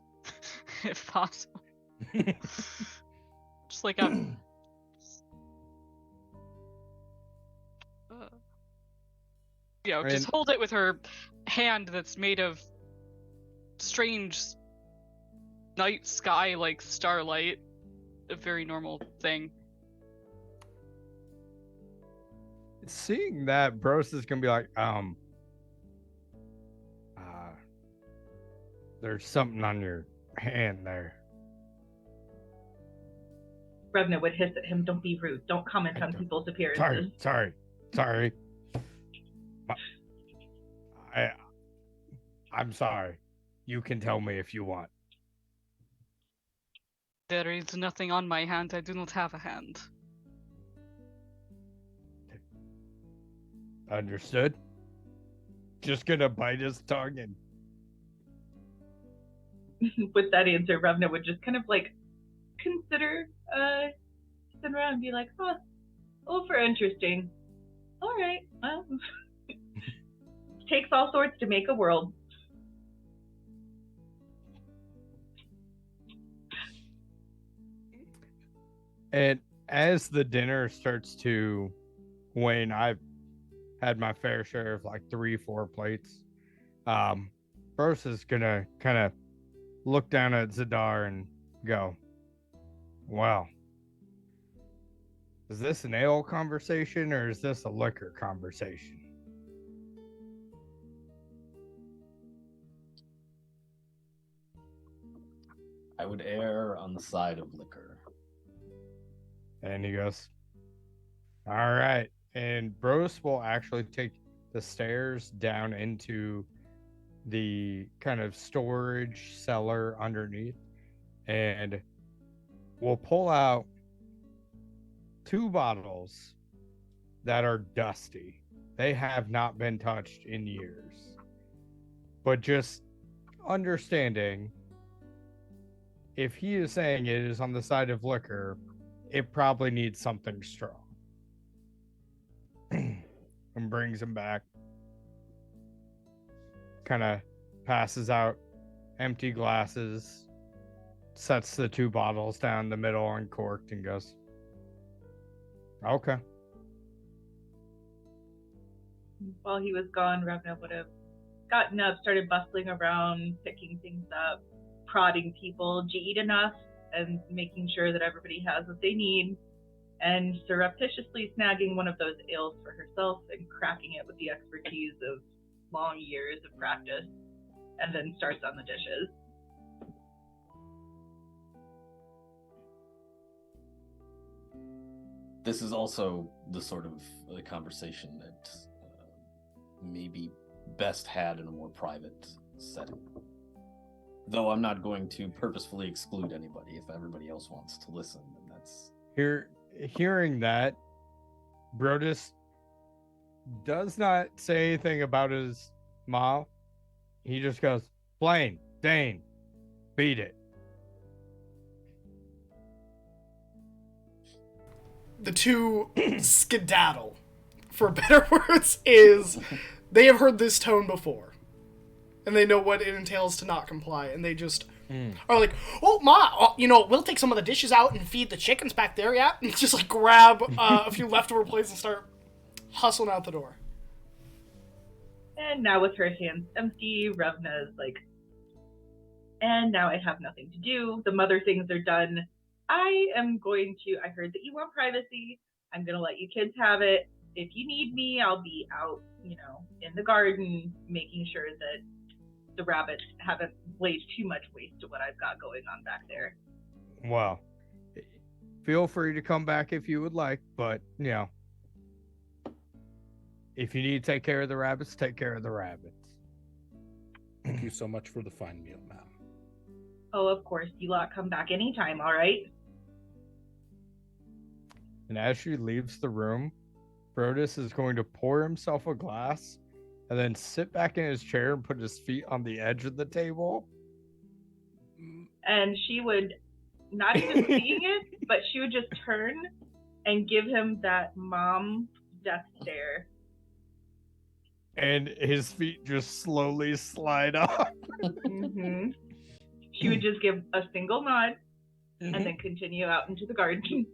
if possible. Just like a... just hold it with her hand that's made of strange night sky like starlight. A very normal thing. Seeing that, Bros is gonna be like, there's something on your hand there. Revna would hiss at him, don't be rude, don't comment on people's appearances. Sorry. I'm sorry. You can tell me if you want. There is nothing on my hand. I do not have a hand. Understood. Just gonna bite his tongue and... With that answer, Revna would just kind of like consider Sinra and be like, oh, for interesting. All right, well, takes all sorts to make a world. And as the dinner starts to wane, I've had my fair share of like 3-4 plates. Bruce is gonna kind of look down at Zadar and go, well, is this an ale conversation or is this a liquor conversation? I would err on the side of liquor. And he goes, all right. And Bruce will actually take the stairs down into the kind of storage cellar underneath, and we'll pull out 2 bottles that are dusty. They have not been touched in years. But just understanding, if he is saying it is on the side of liquor, it probably needs something strong. And brings him back. Kind of passes out empty glasses, sets the 2 bottles down the middle uncorked, and goes, okay. While he was gone, Revna would have gotten up, started bustling around, picking things up, prodding people to eat enough, and making sure that everybody has what they need, and surreptitiously snagging one of those ales for herself and cracking it with the expertise of long years of practice, and then starts on the dishes. This is also the sort of conversation that may be best had in a more private setting. Though I'm not going to purposefully exclude anybody. If everybody else wants to listen, then that's... Hearing that, Brodus does not say anything about his mom. He just goes, Blaine, Dane, beat it. The 2 skedaddle, for better words, is they have heard this tone before. And they know what it entails to not comply. And they just are like, oh, Ma, we'll take some of the dishes out and feed the chickens back there, yeah? And just like grab a few leftover plates and start hustling out the door. And now with her hands empty, Revna is like, and now I have nothing to do. The mother things are done. I heard that you want privacy. I'm going to let you kids have it. If you need me, I'll be out, in the garden, making sure that the rabbits haven't laid too much waste to what I've got going on back there. Well, feel free to come back if you would like, but, if you need to take care of the rabbits, take care of the rabbits. Thank you so much for the fine meal, ma'am. Oh, of course. You lot come back anytime, all right? And as she leaves the room, Brodus is going to pour himself a glass and then sit back in his chair and put his feet on the edge of the table. And she would, not even seeing it, but she would just turn and give him that mom death stare. And his feet just slowly slide off. Mm-hmm. She would just give a single nod and then continue out into the garden.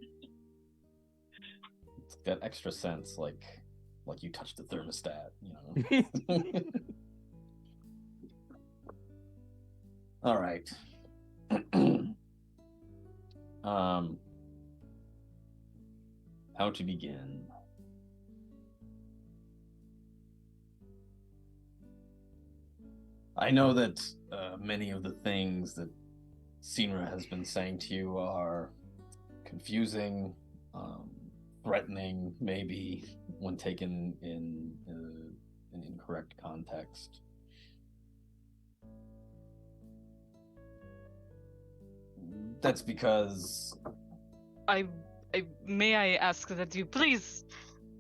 It's got extra sense, like you touched the thermostat, All right. How to begin? I know that many of the things that Sinra has been saying to you are confusing, threatening, maybe, when taken in an incorrect context. That's because... May I ask that you please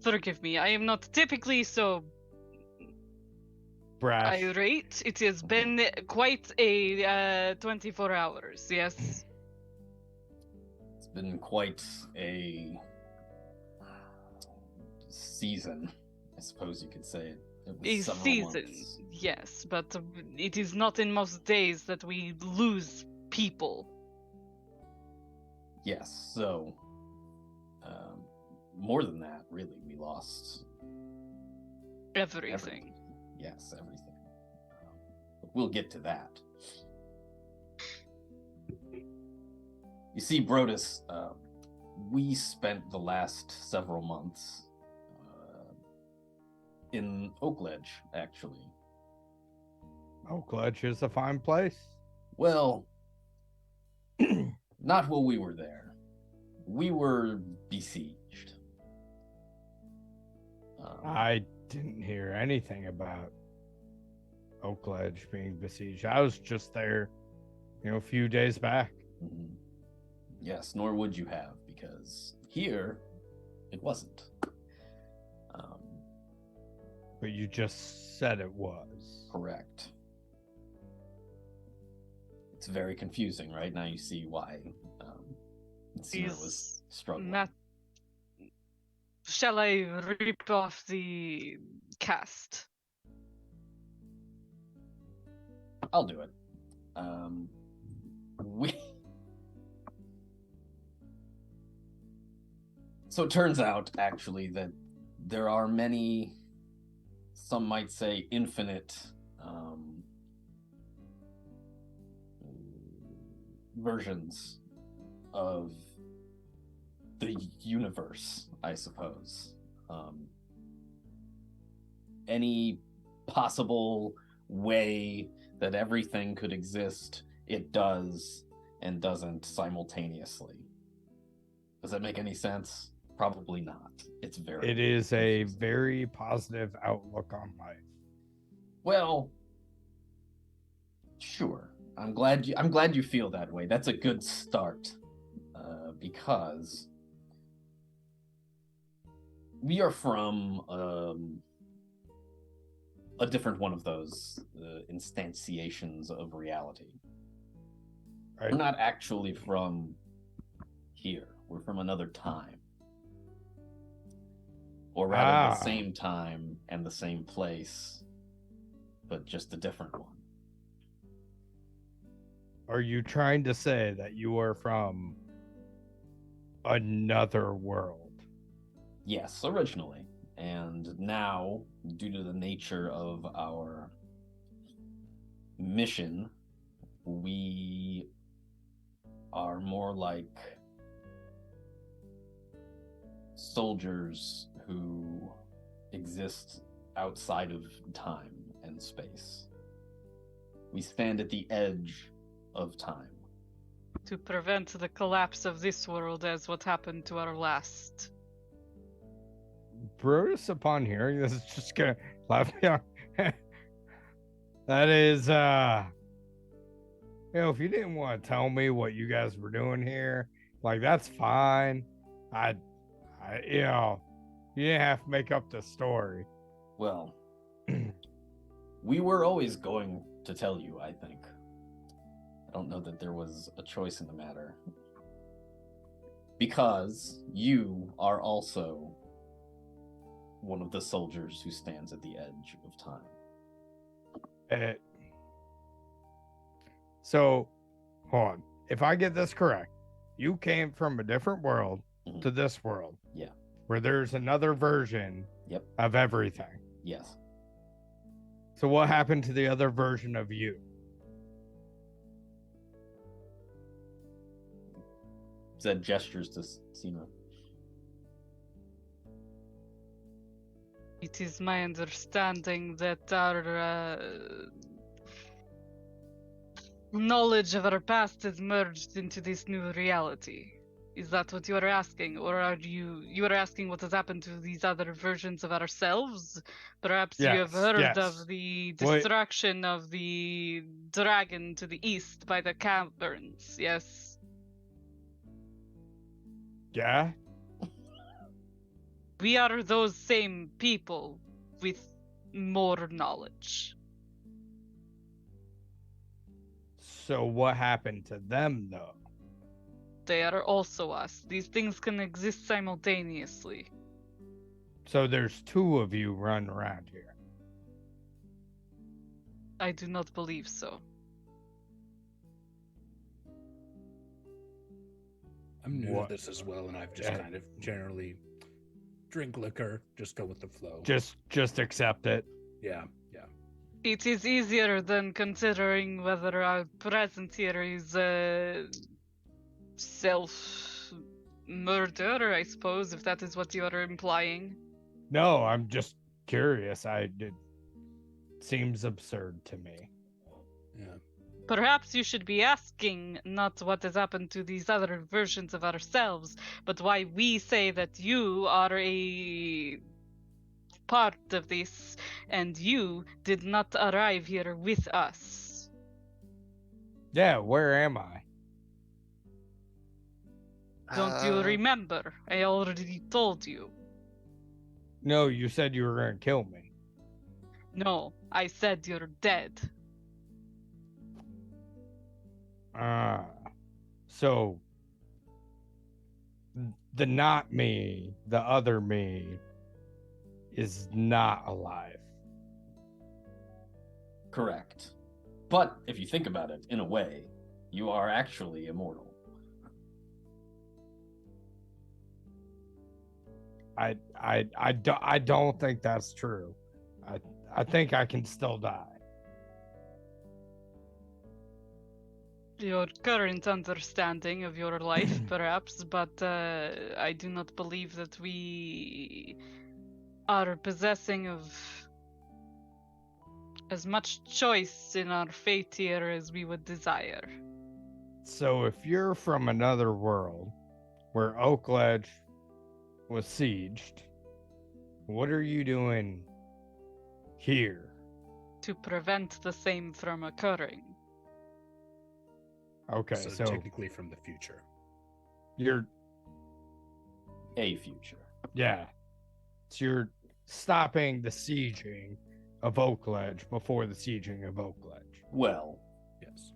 forgive me. I am not typically so Brash. irate. It has been quite a 24 hours, yes. It's been quite a season, I suppose you could say. It was A several season, months. yes, but it is not in most days that we lose people. Yes, so more than that, really. We lost Everything. Yes, everything. But we'll get to that. You see, Brodus, we spent the last several months in Oakledge, actually. Oakledge is a fine place. Well, not while we were there. We were besieged. I didn't hear anything about Oakledge being besieged. I was just there, a few days back. Mhm. Yes, nor would you have, because here it wasn't. But you just said it was. Correct. It's very confusing, right? Now you see why Cena was struggling. Shall I rip off the cast? I'll do it. So it turns out, actually, that there are many, some might say infinite, versions of the universe, I suppose. Any possible way that everything could exist, it does and doesn't simultaneously. Does that make any sense? Probably not. It is a very positive outlook on life. Well, sure. I'm glad you feel that way. That's a good start, because we are from a different one of those instantiations of reality. Right. We're not actually from here. We're from another time. Or rather, the same time and the same place, but just a different one. Are you trying to say that you are from another world? Yes, originally. And now, due to the nature of our mission, we are more like soldiers who exist outside of time and space. We stand at the edge of time. To prevent the collapse of this world as what happened to our last. Brutus, upon hearing this, is just gonna laugh me off. That is, if you didn't want to tell me what you guys were doing here, like, that's fine. You didn't have to make up the story. Well, we were always going to tell you, I think. I don't know that there was a choice in the matter. Because you are also one of the soldiers who stands at the edge of time. So, hold on. If I get this correct, you came from a different world to this world. Yeah. Where there's another version of everything. Yes. So what happened to the other version of you? Zed gestures to Cena. It is my understanding that our knowledge of our past is merged into this new reality. Is that what you are asking? Or are you are asking what has happened to these other versions of ourselves? Perhaps you have heard of the destruction of the dragon to the east by the caverns, yes? Yeah? We are those same people with more knowledge. So what happened to them, though? They are also us. These things can exist simultaneously. So there's two of you running around here. I do not believe so. I'm new to this as well, and I've just kind of generally drink liquor, just go with the flow. Just accept it. Yeah. It is easier than considering whether our presence here is self-murder, I suppose, if that is what you are implying. No, I'm just curious. It seems absurd to me. Yeah. Perhaps you should be asking not what has happened to these other versions of ourselves, but why we say that you are a part of this and you did not arrive here with us. Yeah, where am I? Don't you remember? I already told you. No, you said you were going to kill me. No, I said you're dead. So the not me, the other me, is not alive. Correct. But if you think about it, in a way, you are actually immortal. I don't think that's true. I think I can still die. Your current understanding of your life, perhaps, but I do not believe that we are possessing of as much choice in our fate here as we would desire. So if you're from another world where Oakledge was sieged, what are you doing here? To prevent the same from occurring. Okay, So so technically from the future. you're A future. yeah. So you're stopping the sieging of Oakledge before the sieging of Oakledge. Well, Yes.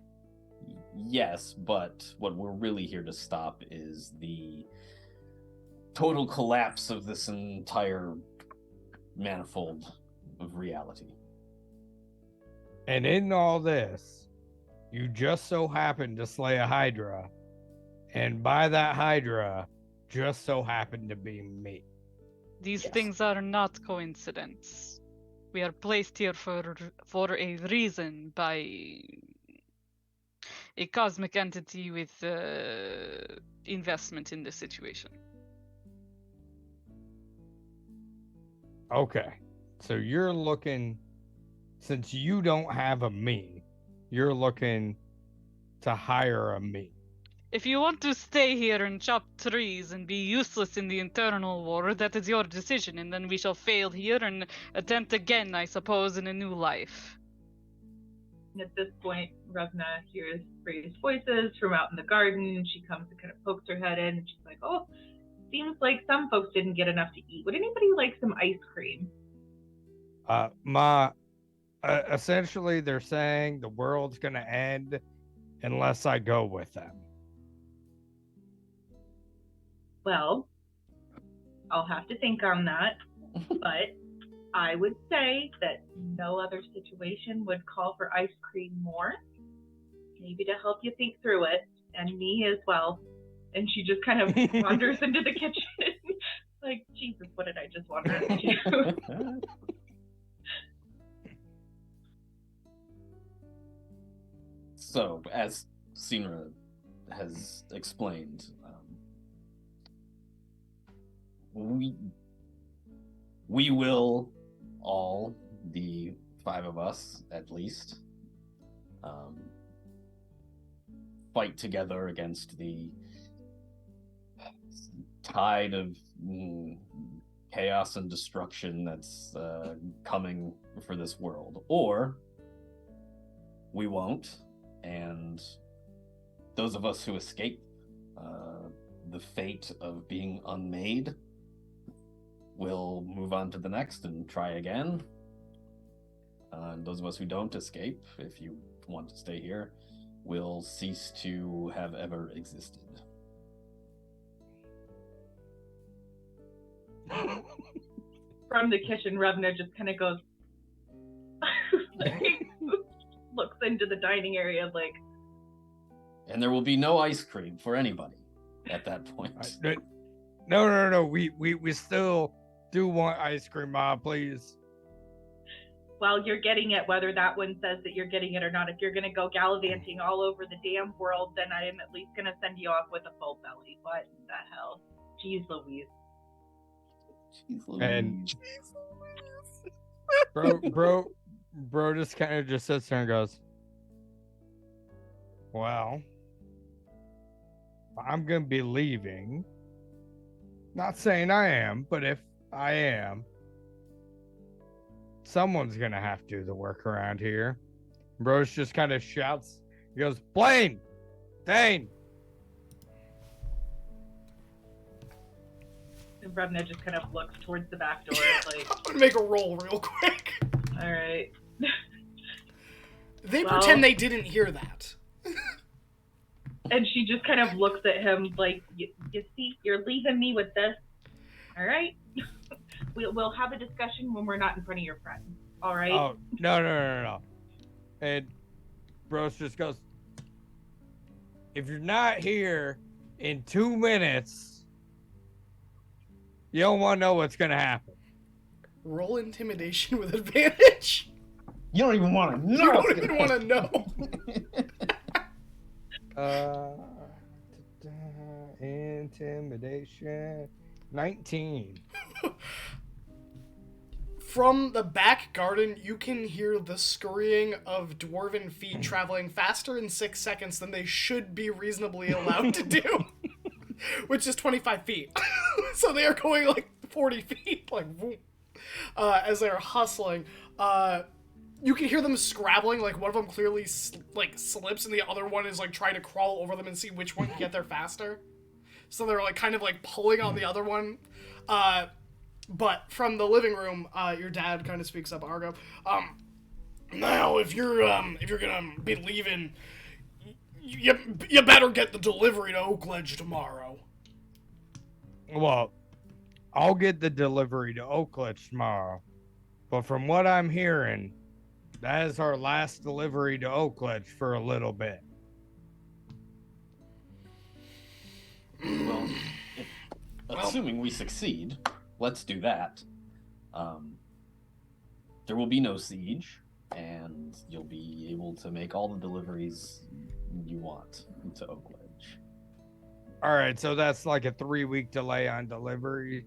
yes, but what we're really here to stop is the total collapse of this entire manifold of reality. And in all this, you just so happen to slay a Hydra, and by that Hydra, just so happened to be me. These Yes. things are not coincidence. We are placed here for a reason by a cosmic entity with investment in this situation. Okay, so you're looking, since you don't have a me, you're looking to hire a me. If you want to stay here and chop trees and be useless in the internal war, that is your decision, and then we shall fail here and attempt again, I suppose, in a new life. At this point, Revna hears raised voices from out in the garden. She comes and kind of pokes her head in, and she's like, "Oh, seems like some folks didn't get enough to eat. Would anybody like some ice cream?" Essentially, they're saying the world's gonna end unless I go with them. Well, I'll have to think on that, but I would say that no other situation would call for ice cream more. Maybe to help you think through it, and me as well. And she just kind of wanders into the kitchen. Like, Jesus, what did I just wander into? So, as Sinra has explained, we will all, the 5 of us at least, fight together against the tide of chaos and destruction that's coming for this world. Or we won't, and those of us who escape the fate of being unmade will move on to the next and try again. And those of us who don't escape, if you want to stay here, will cease to have ever existed. From the kitchen, Revna just kind of goes, like, looks into the dining area, like, And there will be no ice cream for anybody at that point. No. We still do want ice cream, Ma, please. Well, you're getting it, whether that one says that you're getting it or not. If you're going to go gallivanting all over the damn world, then I am at least going to send you off with a full belly. What the hell? Jeez Louise. Jeez Louise. And bro just kind of just sits there and goes, well, I'm going to be leaving. Not saying I am, but if I am, someone's going to have to do the work around here. Bro just kind of shouts. He goes, Blaine! Dane! And Brevna just kind of looks towards the back door, like, I'm gonna make a roll real quick. all right. They Well- pretend they didn't hear that. And she just kind of looks at him like, you see, you're leaving me with this. All right? We'll have a discussion when we're not in front of your friends. All right? Oh, no. And Bros just goes, if you're not here in 2 minutes, you don't want to know what's going to happen. Roll intimidation with advantage. You don't even want to know. You don't even want to know. Intimidation. 19. From the back garden, you can hear the scurrying of dwarven feet traveling faster in 6 seconds than they should be reasonably allowed to do, which is 25 feet. So they are going like 40 feet, like whoop, as they're hustling. You can hear them scrabbling, like one of them clearly slips and the other one is like trying to crawl over them and see which one can get there faster. So they're like kind of like pulling on the other one. But from the living room, your dad kind of speaks up, Argo. Now, if you're gonna be leaving, you better get the delivery to Oakledge tomorrow. Well, I'll get the delivery to Oakledge tomorrow. But from what I'm hearing, that is our last delivery to Oakledge for a little bit. Well, assuming we succeed, let's do that. There will be no siege, and you'll be able to make all the deliveries you want to Oakledge. All right, so that's like a 3-week delay on delivery.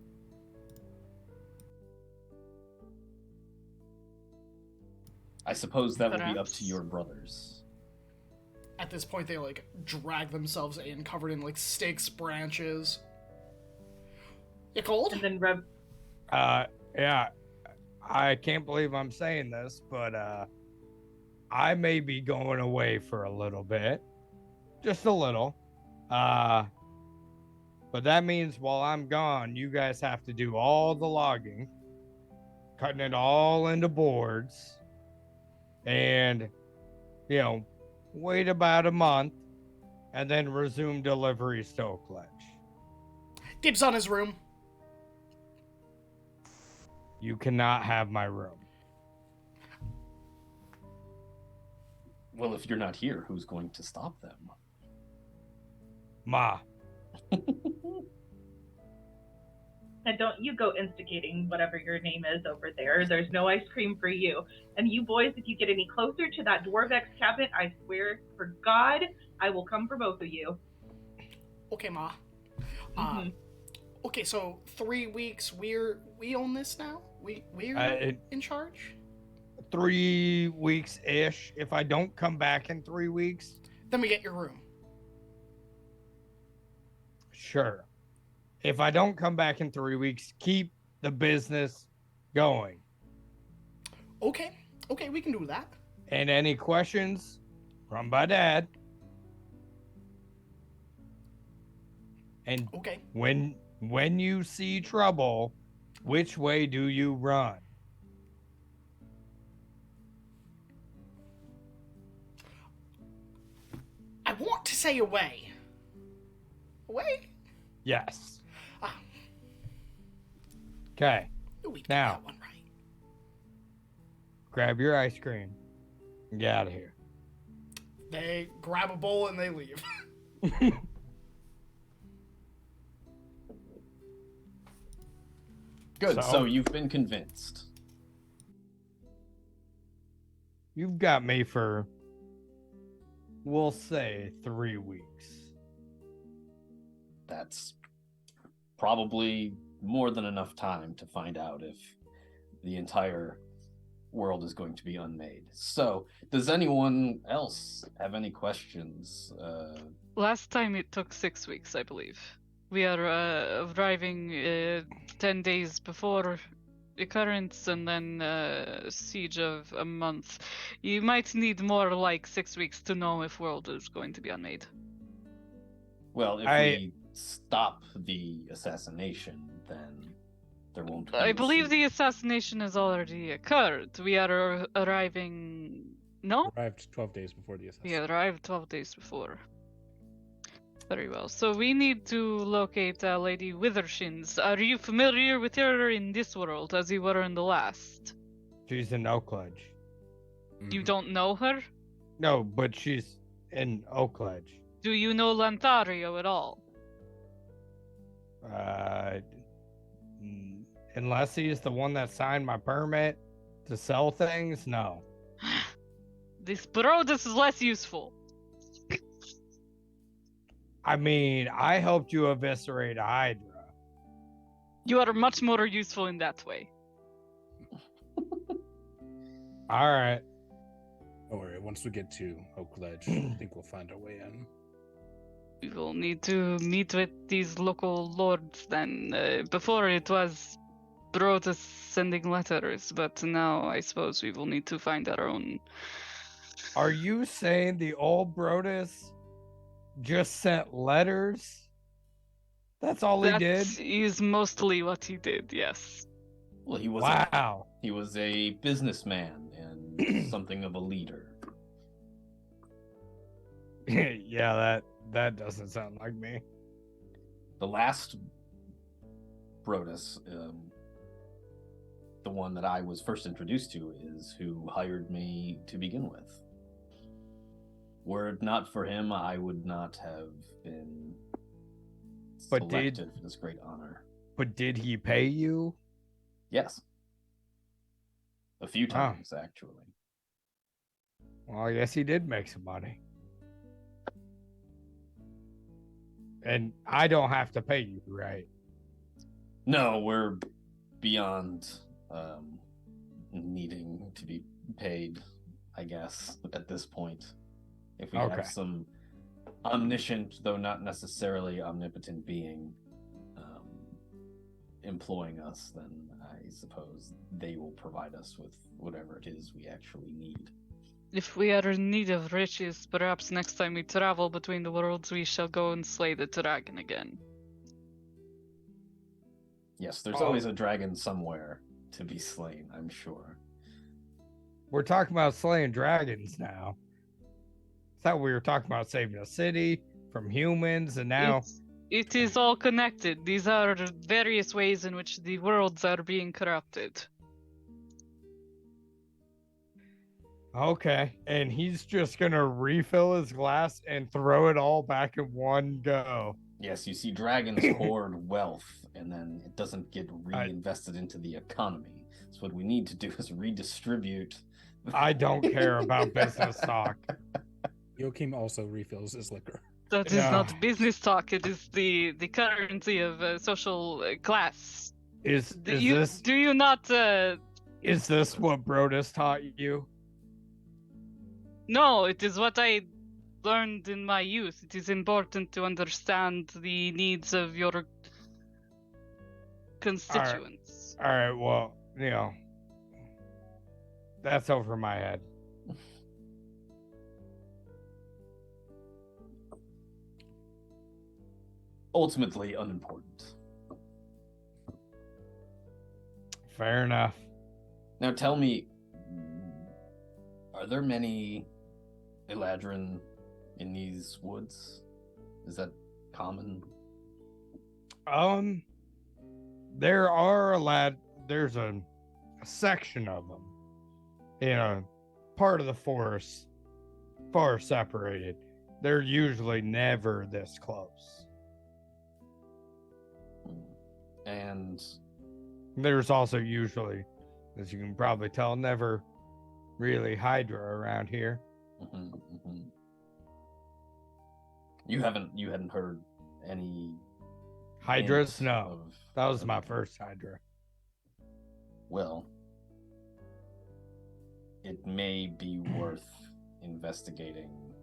I suppose that would be up Perhaps. to your brothers. At this point, they like drag themselves in, covered in like stakes branches. You cold? And then Rev Yeah, I can't believe I'm saying this, but I may be going away for a little bit, just a little. But that means while I'm gone, you guys have to do all the logging, cutting it all into boards, and wait about a month, and then resume deliveries to Oakledge. Dibs on his room. You cannot have my room. Well, if you're not here, who's going to stop them? Ma. And don't you go instigating whatever your name is over there. There's no ice cream for you. And you boys, if you get any closer to that Dwarvex cabinet, I swear for God, I will come for both of you. Okay, Ma. Mhm. Okay, so 3 weeks. We own this now. We're in charge. 3 weeks ish. If I don't come back in 3 weeks, Then we get your room. sure. If I don't come back in 3 weeks, keep the business going. Okay, we can do that. And any questions, run by Dad. And Okay. when you see trouble, which way do you run? I want to say away. Away? Yes. Ah, Okay. we got Now. that one right. Grab your ice cream and get out of here. They grab a bowl and they leave. Good. So? So you've been convinced. You've got me for, we'll say, 3 weeks. That's probably more than enough time to find out if the entire world is going to be unmade. So, does anyone else have any questions? Last time it took 6 weeks, I believe. We are arriving 10 days before occurrence and then siege of a month. You might need more like 6 weeks to know if world is going to be unmade. Well, if we stop the assassination, then there won't be I a believe the siege. assassination has already occurred. We are arriving... No? Arrived 12 days before the We assassination. arrived 12 days before. Very well. So we need to locate Lady Withershins. Are you familiar with her in this world as you were in the last? She's in Oakledge. You Mhm. don't know her? No, but she's in Oakledge. Do you know Lantario at all? Unless he's the one that signed my permit to sell things, no. This is less useful. I mean, I helped you eviscerate a Hydra. You are much more useful in that way. All right. Don't worry, once we get to Oak Ledge, I think we'll find our way in. We will need to meet with these local lords then. Before it was Brotus sending letters, but now I suppose we will need to find our own. Are you saying the old Brodus just sent letters? That's all he did? That is mostly what he did, yes. Well, he was Wow. he was a businessman and something of a leader. Yeah, that doesn't sound like me. The last Brodus, the one that I was first introduced to, is who hired me to begin with. Were it not for him, I would not have been But selected for this great honor. But did he pay you? Yes. A few times, actually. Well, I guess he did make some money. And I don't have to pay you, right? No, we're beyond needing to be paid, I guess, at this point. If we Okay. have some omniscient, though not necessarily omnipotent being employing us, then I suppose they will provide us with whatever it is we actually need. If we are in need of riches, perhaps next time we travel between the worlds, we shall go and slay the dragon again. Yes, there's always a dragon somewhere to be slain, I'm sure. We're talking about slaying dragons now. I thought we were talking about saving a city from humans, and now... It is all connected. These are various ways in which the worlds are being corrupted. Okay, and he's just gonna refill his glass and throw it all back in one go. Yes, you see dragons hoard wealth, and then it doesn't get reinvested into the economy. So what we need to do is redistribute. I don't care about business talk. Joachim also refills his liquor. That is not business talk. It is the currency of social class. Do you not? Is this what Brodus taught you? No, it is what I learned in my youth. It is important to understand the needs of your constituents. All right, well, you know, that's over my head. Ultimately unimportant. Fair enough. Now tell me, are there many Eladrin in these woods? Is that common? There's a section of them in a part of the forest far separated. They're usually never this close. And There's also usually, as you can probably tell, never really Hydra around here. You hadn't heard any Hydras? hints No. of- That was my first Hydra. Well, it may be worth investigating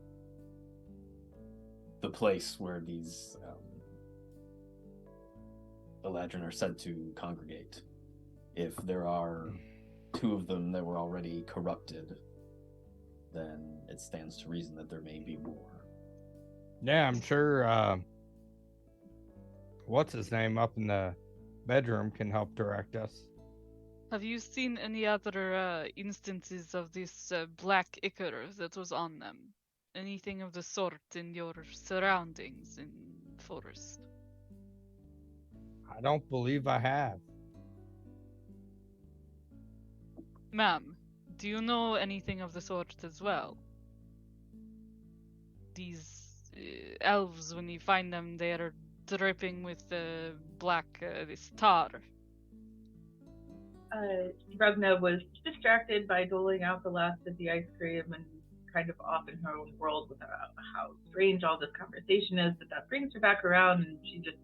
the place where these Eladrin are said to congregate. If there are 2 of them that were already corrupted, then it stands to reason that there may be more. Yeah, I'm sure, what's his name up in the bedroom can help direct us. Have you seen any other instances of this black ichor that was on them? Anything of the sort in your surroundings in forest? I don't believe I have. Ma'am, do you know anything of the sort as well? These elves, when you find them, they are dripping with black, this tar. Rugna was distracted by doling out the last of the ice cream and kind of off in her own world with how strange all this conversation is, but that brings her back around and she just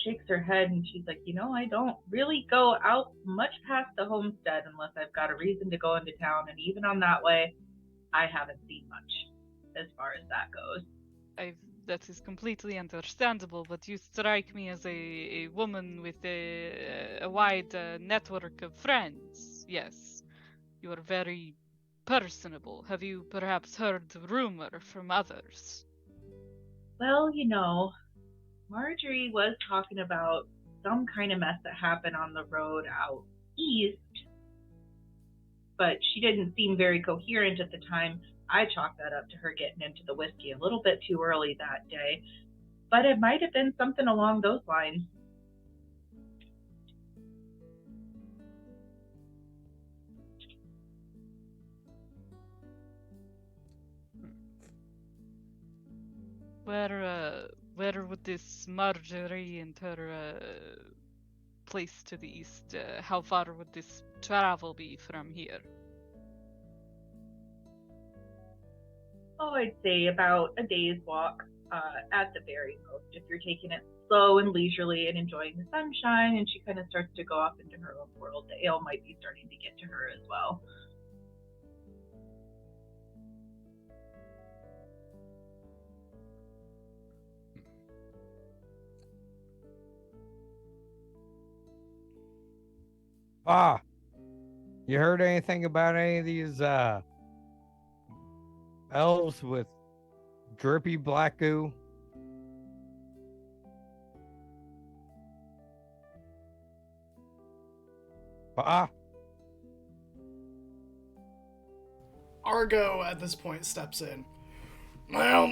shakes her head and she's like, I don't really go out much past the homestead unless I've got a reason to go into town, and even on that way, I haven't seen much as far as that goes. That is completely understandable, but you strike me as a woman with a wide network of friends. Yes, you are very personable. Have you perhaps heard rumor from others? Well, Marjorie was talking about some kind of mess that happened on the road out east, but she didn't seem very coherent at the time. I chalked that up to her getting into the whiskey a little bit too early that day, but it might have been something along those lines. Where would this Marjorie and her place to the east, how far would this travel be from here? Oh, I'd say about a day's walk at the very most, if you're taking it slow and leisurely and enjoying the sunshine. And she kind of starts to go off into her own world. The ale might be starting to get to her as well. You heard anything about any of these elves with drippy black goo? Argo at this point steps in. Well,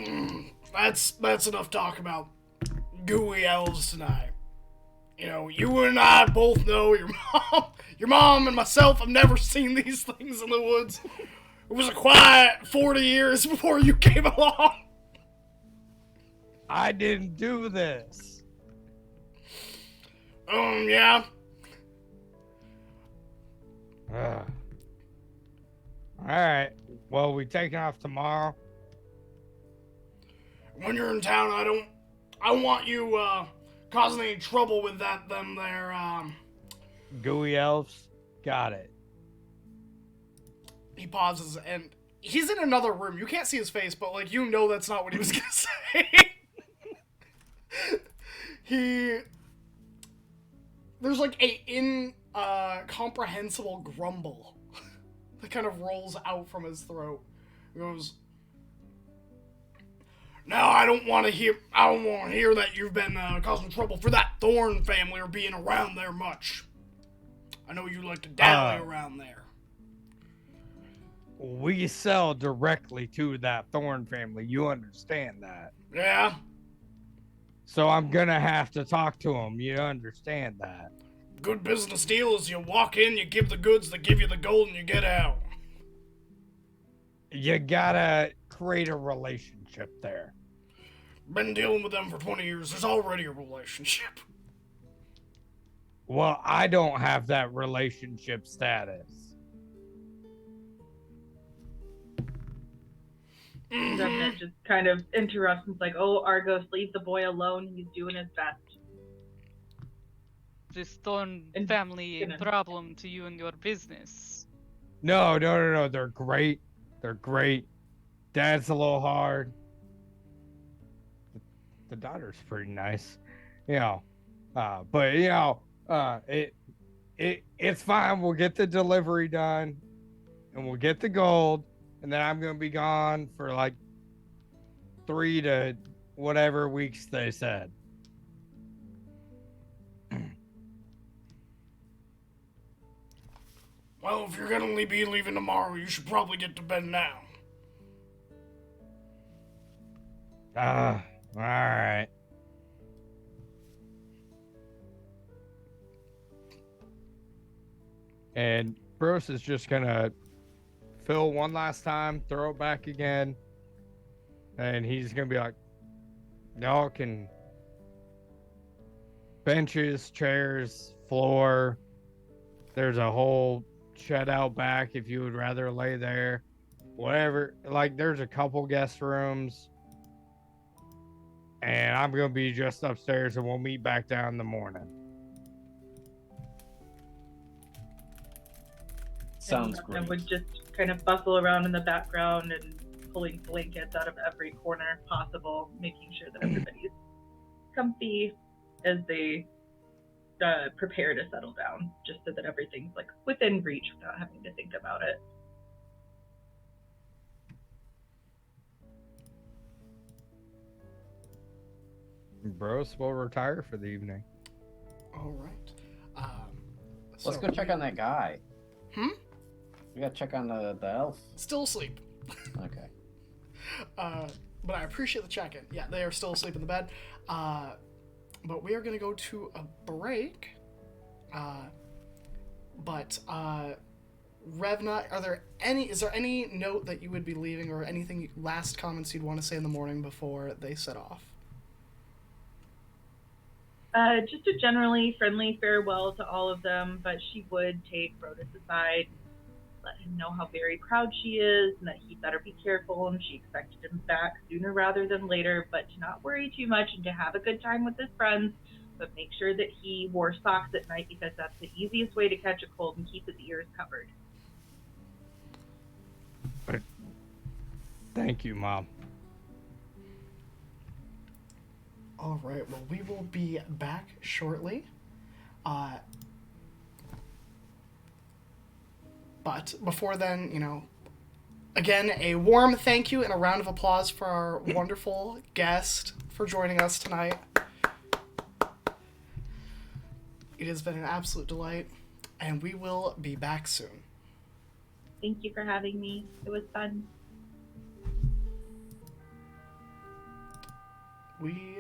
that's enough talk about gooey elves tonight. You and I both know your mom and myself have never seen these things in the woods. It was a quiet 40 years before you came along. I didn't do this. Yeah. Alright. Well, we taking off tomorrow. When you're in town, I don't want you, causing any trouble with them there, Gooey elves? Got it. He pauses, and he's in another room. You can't see his face, but, that's not what he was gonna say. There's, a incomprehensible grumble that kind of rolls out from his throat. He goes, "Now, I don't want to hear that you've been causing trouble for that Thorn family or being around there much. I know you like to dally around there." We sell directly to that Thorn family. You understand that? Yeah? So I'm gonna have to talk to them. You understand that? Good business deal is you walk in, you give the goods, they give you the gold, and you get out. You gotta create a relationship there. Been dealing with them for 20 years. There's already a relationship. Well, I don't have that relationship status. Revenant just kind of interrupts and's like, "Oh, Argos, leave the boy alone. He's doing his best." This Stone And family a gonna- problem to you and your business. No. They're great. They're great. Dad's a little hard. The daughter's pretty nice, but it's fine. We'll get the delivery done, and we'll get the gold, and then I'm gonna be gone for like 3 to whatever weeks they said. Well, if you're gonna be leaving tomorrow, you should probably get to bed now. All right. And Bruce is just gonna fill one last time, throw it back again, and he's gonna be like, y'all can benches, chairs, floor. There's a whole shed out back if you would rather lay there. Whatever. Like, there's a couple guest rooms. And I'm going to be just upstairs, and we'll meet back down in the morning. Sounds and great. would just kind of bustle around in the background and pulling blankets out of every corner possible, making sure that everybody's comfy as they prepare to settle down, just so that everything's like within reach without having to think about it. Bruce will retire for the evening. All right. Let's go check on that guy. Hmm? We gotta check on the elf. Still asleep. Okay. But I appreciate the check-in. Yeah, they are still asleep in the bed. But we are going to go to a break. Revna, is there any note that you would be leaving or anything, last comments you'd want to say in the morning before they set off? Just a generally friendly farewell to all of them, but she would take Brodus aside, let him know how very proud she is and that he better be careful, and she expected him back sooner rather than later, but to not worry too much and to have a good time with his friends, but make sure that he wore socks at night because that's the easiest way to catch a cold and keep his ears covered. Thank you, Mom. All right, well, we will be back shortly. But before then, again, a warm thank you and a round of applause for our wonderful guest for joining us tonight. It has been an absolute delight, and we will be back soon. Thank you for having me. It was fun. We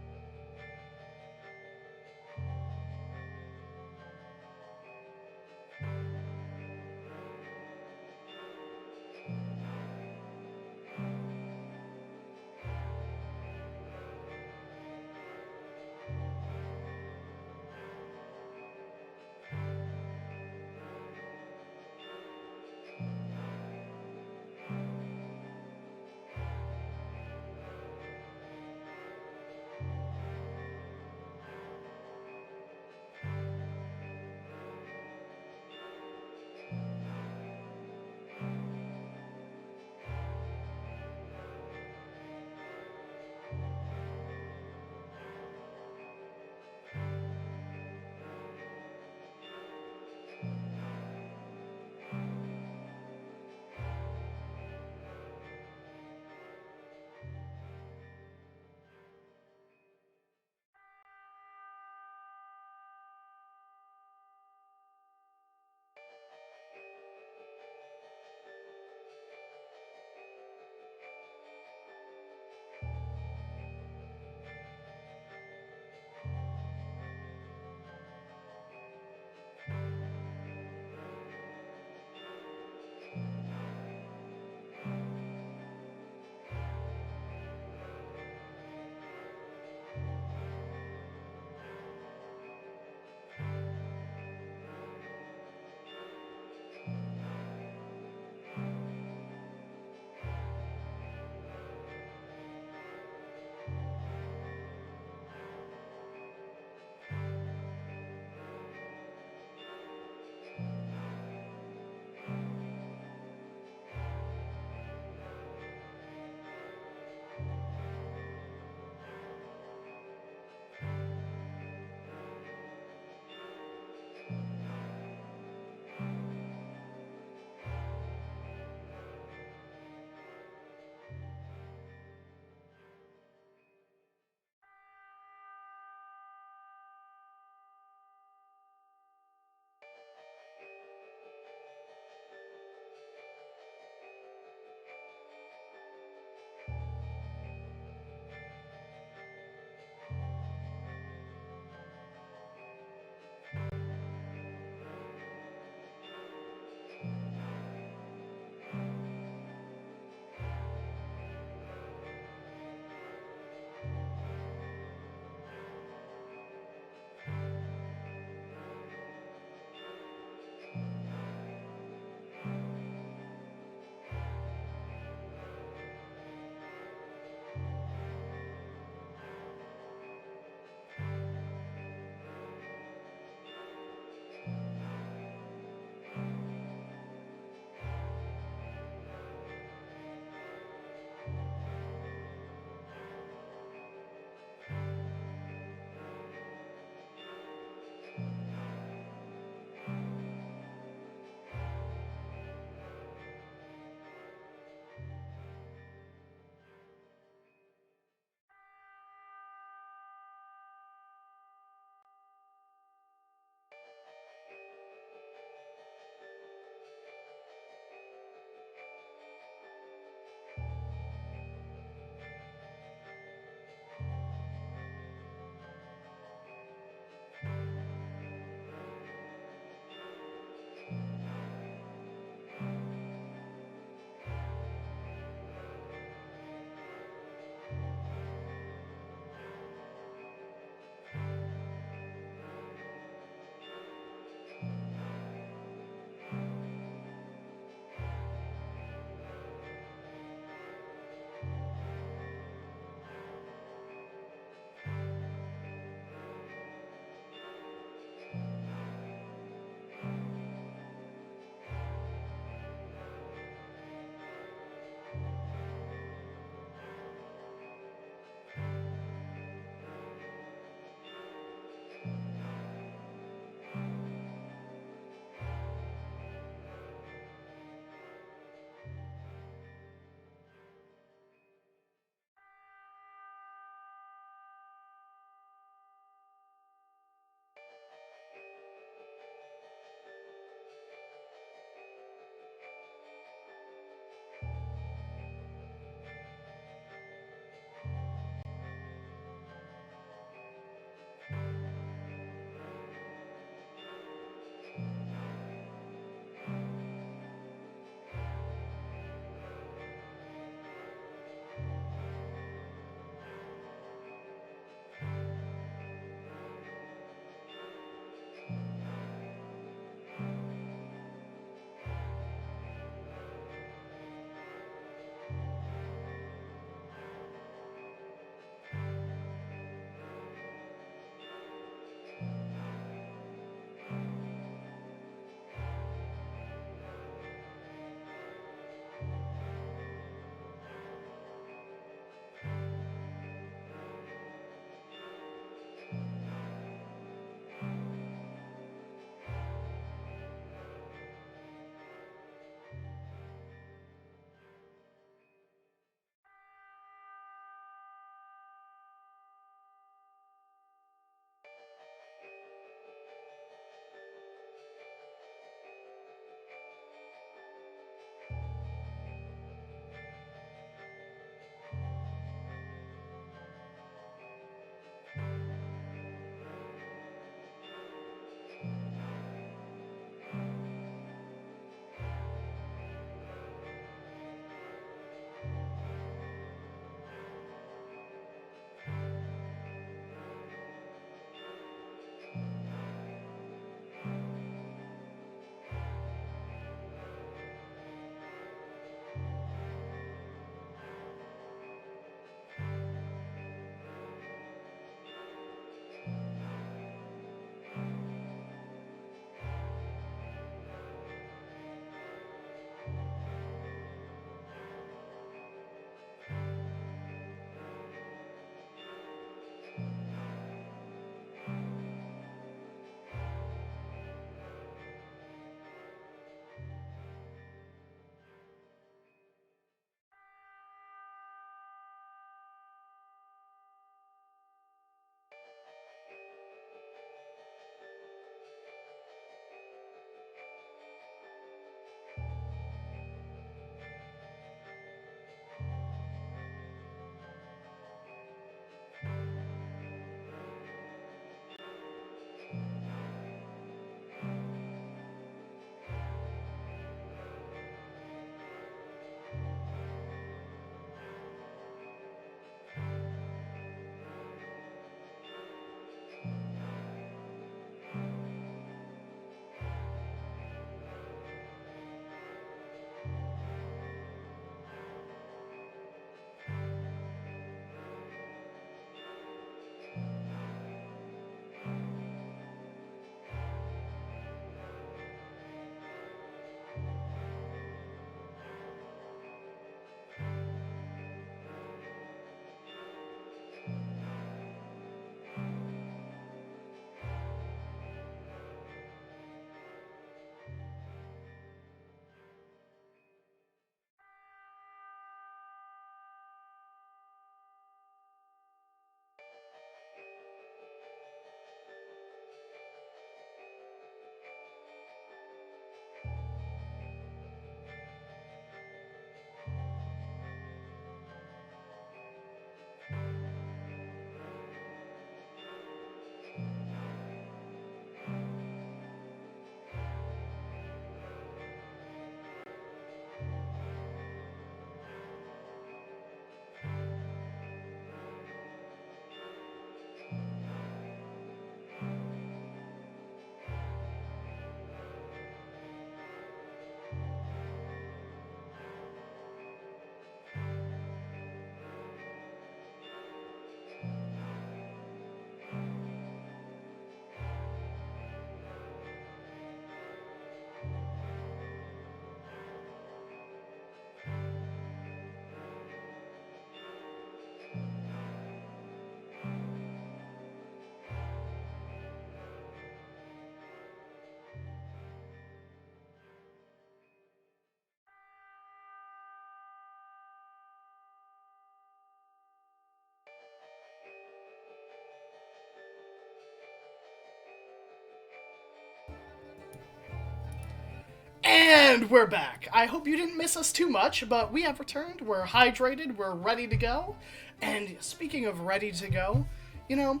And we're back. I hope you didn't miss us too much, but we have returned. We're hydrated. We're ready to go. And speaking of ready to go, you know,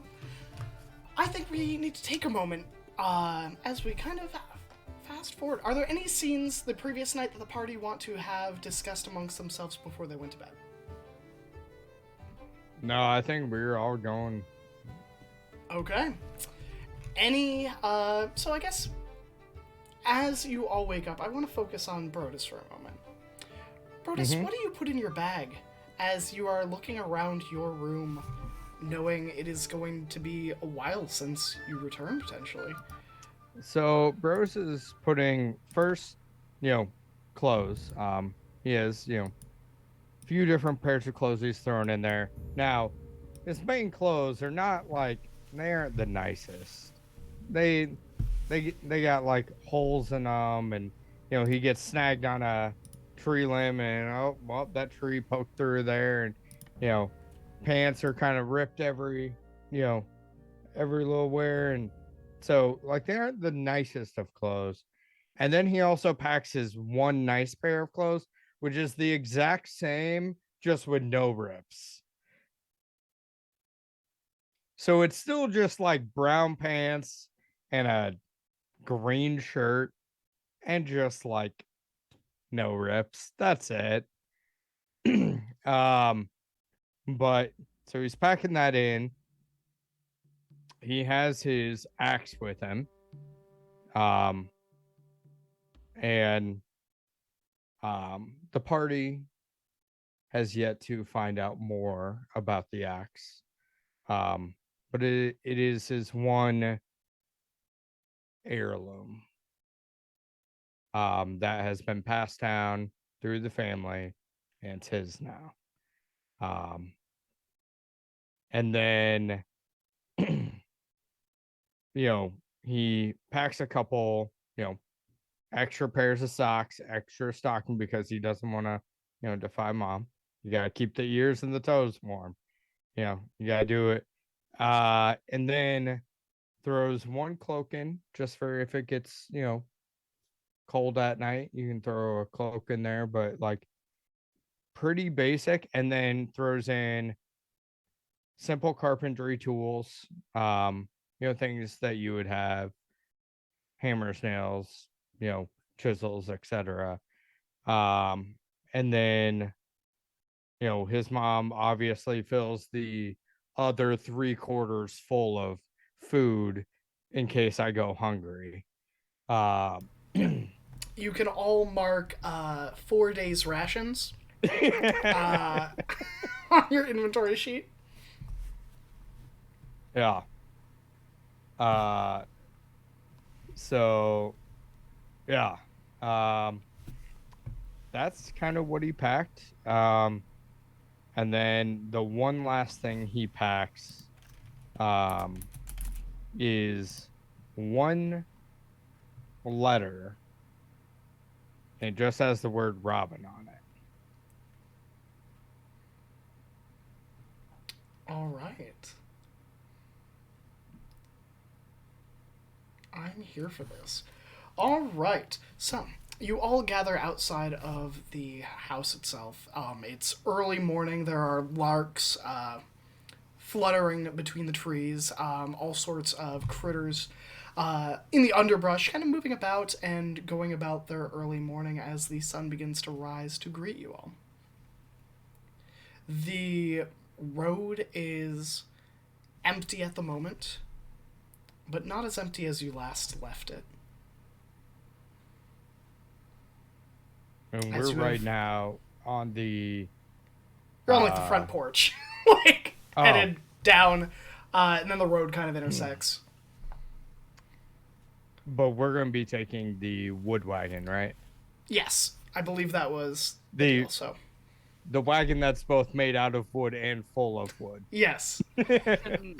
I think we need to take a moment as we kind of fast forward. Are there any scenes the previous night that the party want to have discussed amongst themselves before they went to bed? No, I think we're all going. Okay. So I guess as you all wake up, I want to focus on Brodus for a moment. Brodus, what do you put in your bag as you are looking around your room, knowing it is going to be a while since you return, potentially? So Bros is putting first, clothes. He has, a few different pairs of clothes he's throwing in there. Now, his main clothes are not they aren't the nicest. They got like holes in them, and he gets snagged on a tree limb, and that tree poked through there, and pants are kind of ripped every little wear, and so they aren't the nicest of clothes. And then he also packs his one nice pair of clothes, which is the exact same, just with no rips. So it's still just brown pants and a green shirt and just no rips. That's it. But so he's packing that in. He has his axe with him. And the party has yet to find out more about the axe. But it is his one heirloom that has been passed down through the family, and it's his now. And then he packs a couple extra pairs of socks, extra stocking, because he doesn't want to defy mom. You got to keep the ears and the toes warm. You got to do it. And then throws one cloak in just for if it gets cold at night, you can throw a cloak in there, but pretty basic. And then throws in simple carpentry tools, things that you would have: hammers, nails, chisels, etc. And then his mom obviously fills the other 3/4 full of food in case I go hungry. You can all mark 4 days rations on your inventory sheet. Yeah. So yeah. That's kind of what he packed. And then the one last thing he packs is one letter, and it just has the word Robin on it. All right. I'm here for this. All right. So, you all gather outside of the house itself. It's early morning. There are larks fluttering between the trees, all sorts of critters in the underbrush, kind of moving about and going about their early morning as the sun begins to rise to greet you all. The road is empty at the moment, but not as empty as you last left it. And we're right now on the... You're on the front porch, headed down, and then the road kind of intersects. But we're going to be taking the wood wagon, right? Yes, I believe that was the deal, so. The wagon that's both made out of wood and full of wood. Yes. Can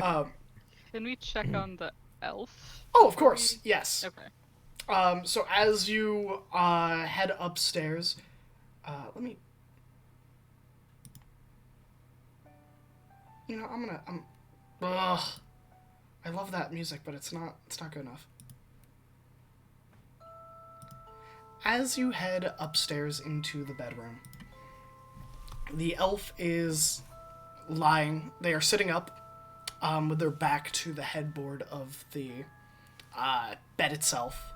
we check on the elf? Oh, of course, yes. Okay. So as you head upstairs, let me... Ugh. I love that music, but it's not good enough. as you head upstairs into the bedroom, the elf is lying. They are sitting up with their back to the headboard of the bed itself.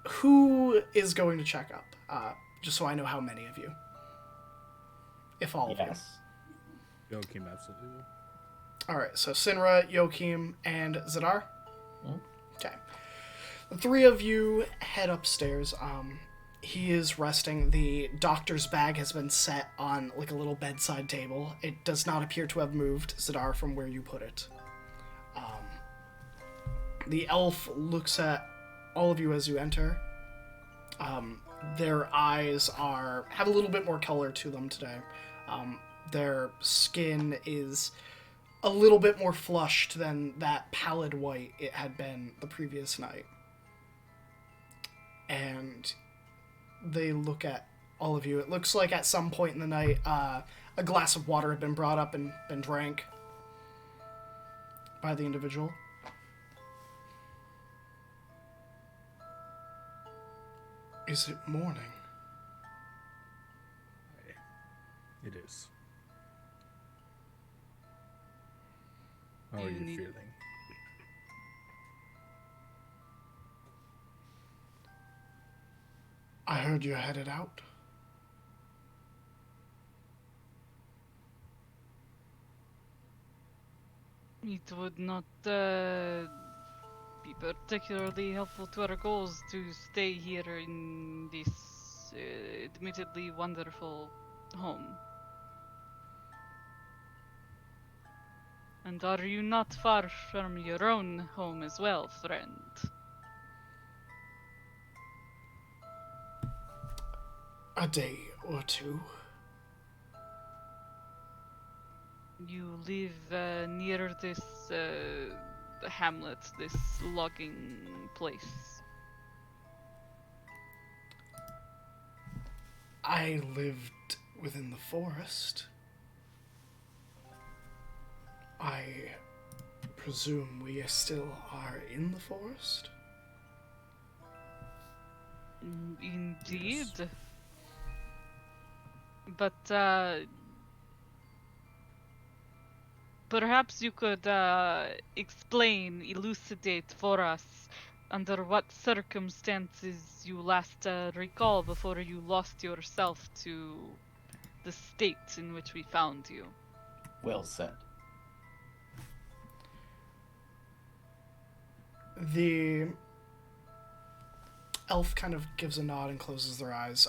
Who is going to check up? Just so I know how many of you. If all of you. Yes. Joachim absolutely will. Alright, so Sinra, Joachim, and Zadar? Mhm. Okay. The three of you head upstairs. He is resting. The doctor's bag has been set on like a little bedside table. It does not appear to have moved, Zadar, from where you put it. The elf looks at all of you as you enter. Their eyes have a little bit more color to them today. Their skin is a little bit more flushed than that pallid white it had been the previous night. And they look at all of you. It looks like at some point in the night, a glass of water had been brought up and been drank by the individual. Is it morning? It is. How are you feeling? I heard you're headed out. It would not be particularly helpful to our goals to stay here in this admittedly wonderful home. And are you not far from your own home as well, friend? A day or two. You live near this hamlet, this logging place. I lived within the forest. I presume we still are in the forest? Indeed. Yes. But perhaps you could elucidate for us under what circumstances you last recall before you lost yourself to the state in which we found you. Well said. The elf kind of gives a nod and closes their eyes.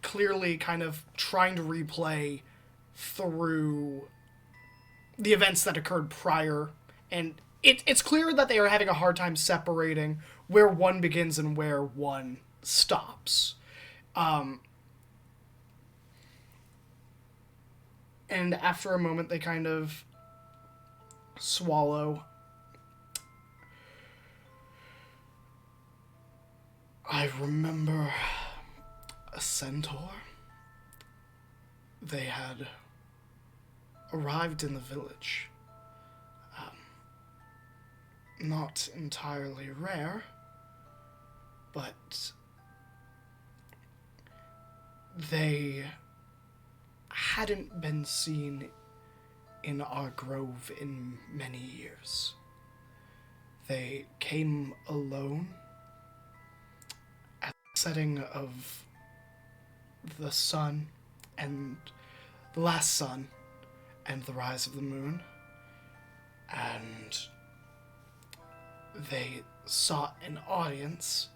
Clearly kind of trying to replay through the events that occurred prior. And it's clear that they are having a hard time separating where one begins and where one stops. And after a moment, they kind of swallow. I remember a centaur. They had arrived in the village. Not entirely rare, but they hadn't been seen in our grove in many years. They came alone at the setting of the sun and the last sun and the rise of the moon, and they sought an audience,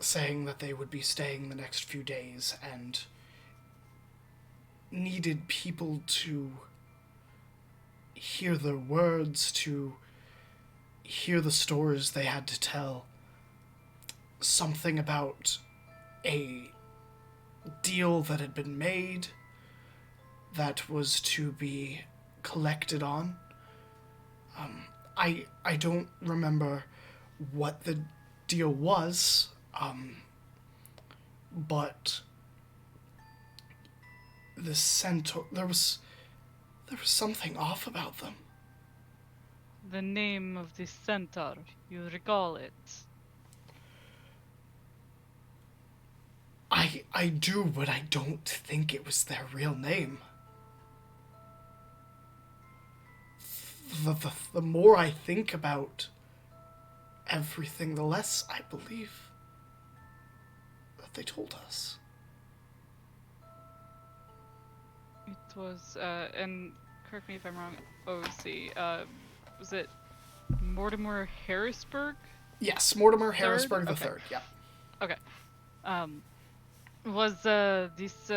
saying that they would be staying the next few days and needed people to hear their words, to hear the stories they had to tell. Something about a deal that had been made that was to be collected on. I don't remember what the deal was, but the centaur, there was something off about them. the name of this centaur? You recall it? I do, but I don't think it was their real name. The more I think about everything, the less I believe that they told us. It was, and correct me if I'm wrong, OC, was it Mortimer Harrisburg? Yes, Mortimer Harrisburg Okay. III, yeah. Okay. Was this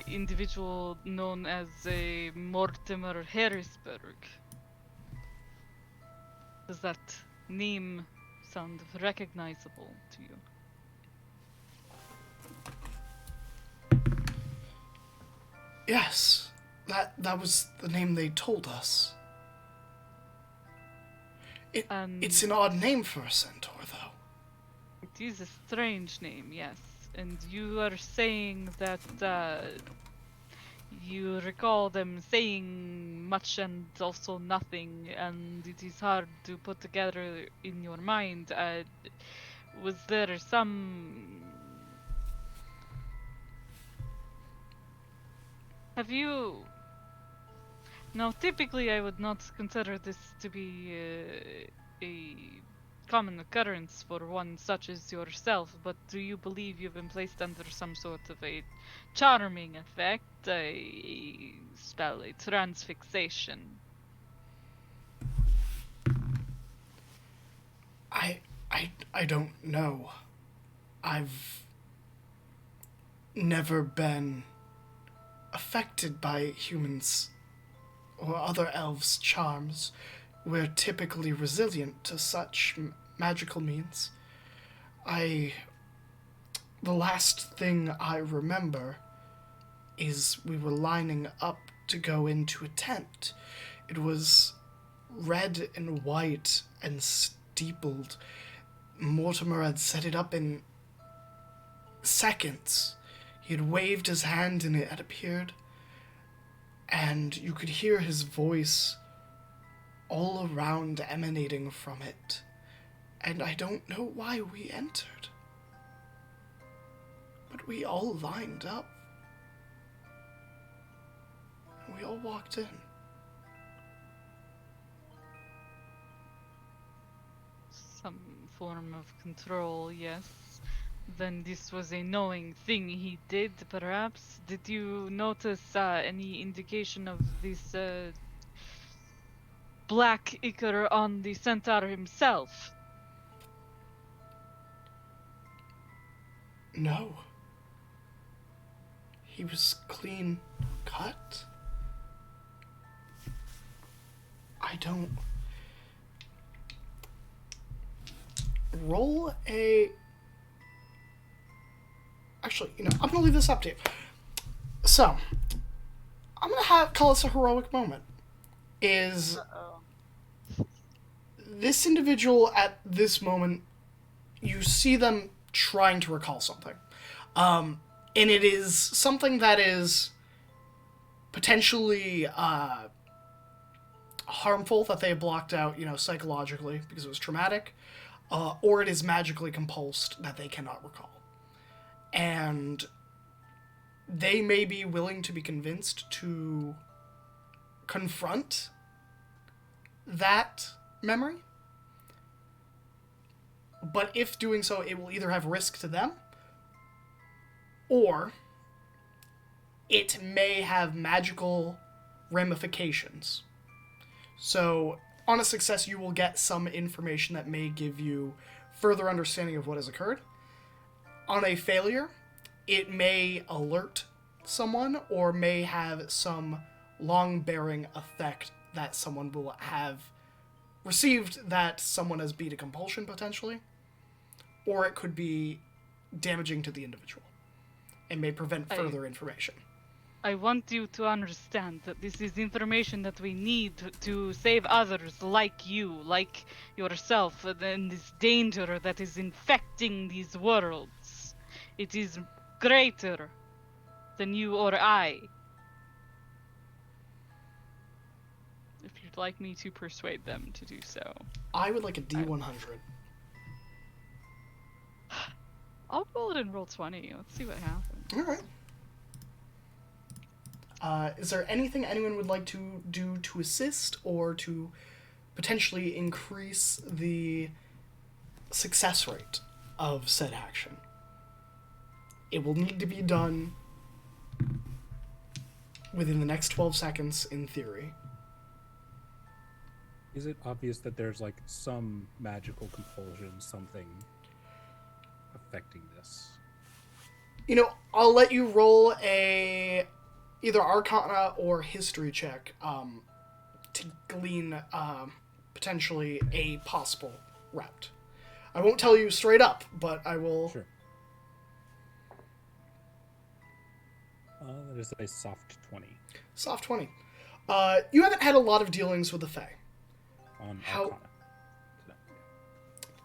individual known as a Mortimer Harrisburg? Does that name sound recognizable to you? Yes, that was the name they told us. It's an odd name for a centaur, though. It is a strange name, yes. And you are saying that you recall them saying much and also nothing, and it is hard to put together in your mind. Was there some... Have you... Now, typically I would not consider this to be a common occurrence for one such as yourself, but do you believe you've been placed under some sort of a charming effect, a spell, a transfixation? I don't know. I've never been affected by humans or other elves' charms. We're typically resilient to such magical means. The last thing I remember is we were lining up to go into a tent. It was red and white and steepled. Mortimer had set it up in seconds. He had waved his hand and it had appeared, and you could hear his voice all around emanating from it. And I don't know why we entered, but we all lined up. We all walked in. Some form of control, yes. Then this was a knowing thing he did, perhaps? Did you notice any indication of this black ichor on the centaur himself? No. He was clean cut. I don't... Roll a... Actually, I'm going to leave this up to you. So, I'm going to call this a heroic moment. This individual at this moment, you see them trying to recall something. And it is something that is potentially harmful, that they blocked out, psychologically because it was traumatic, or it is magically compulsed that they cannot recall. And they may be willing to be convinced to confront that memory, but if doing so, it will either have risk to them, or it may have magical ramifications. So, on a success, you will get some information that may give you further understanding of what has occurred. On a failure, it may alert someone, or may have some long-bearing effect that someone will have received, that someone has beat a compulsion, potentially. Or it could be damaging to the individual and may prevent further information. I want you to understand that this is information that we need to save others like you, like yourself, and this danger that is infecting these worlds. It is greater than you or I. If you'd like me to persuade them to do so? I would like a D100. I'll roll it in roll 20. Let's see what happens. All right. Is there anything anyone would like to do to assist or to potentially increase the success rate of said action? It will need to be done within the next 12 seconds, in theory. Is it obvious that there's like some magical compulsion, something affecting this? You know, I'll let you roll a either Arcana or History check to glean potentially a possible route. I won't tell you straight up, but I will. Sure. That is a soft 20 Soft 20. You haven't had a lot of dealings with the Fae. on How- Arcana. No.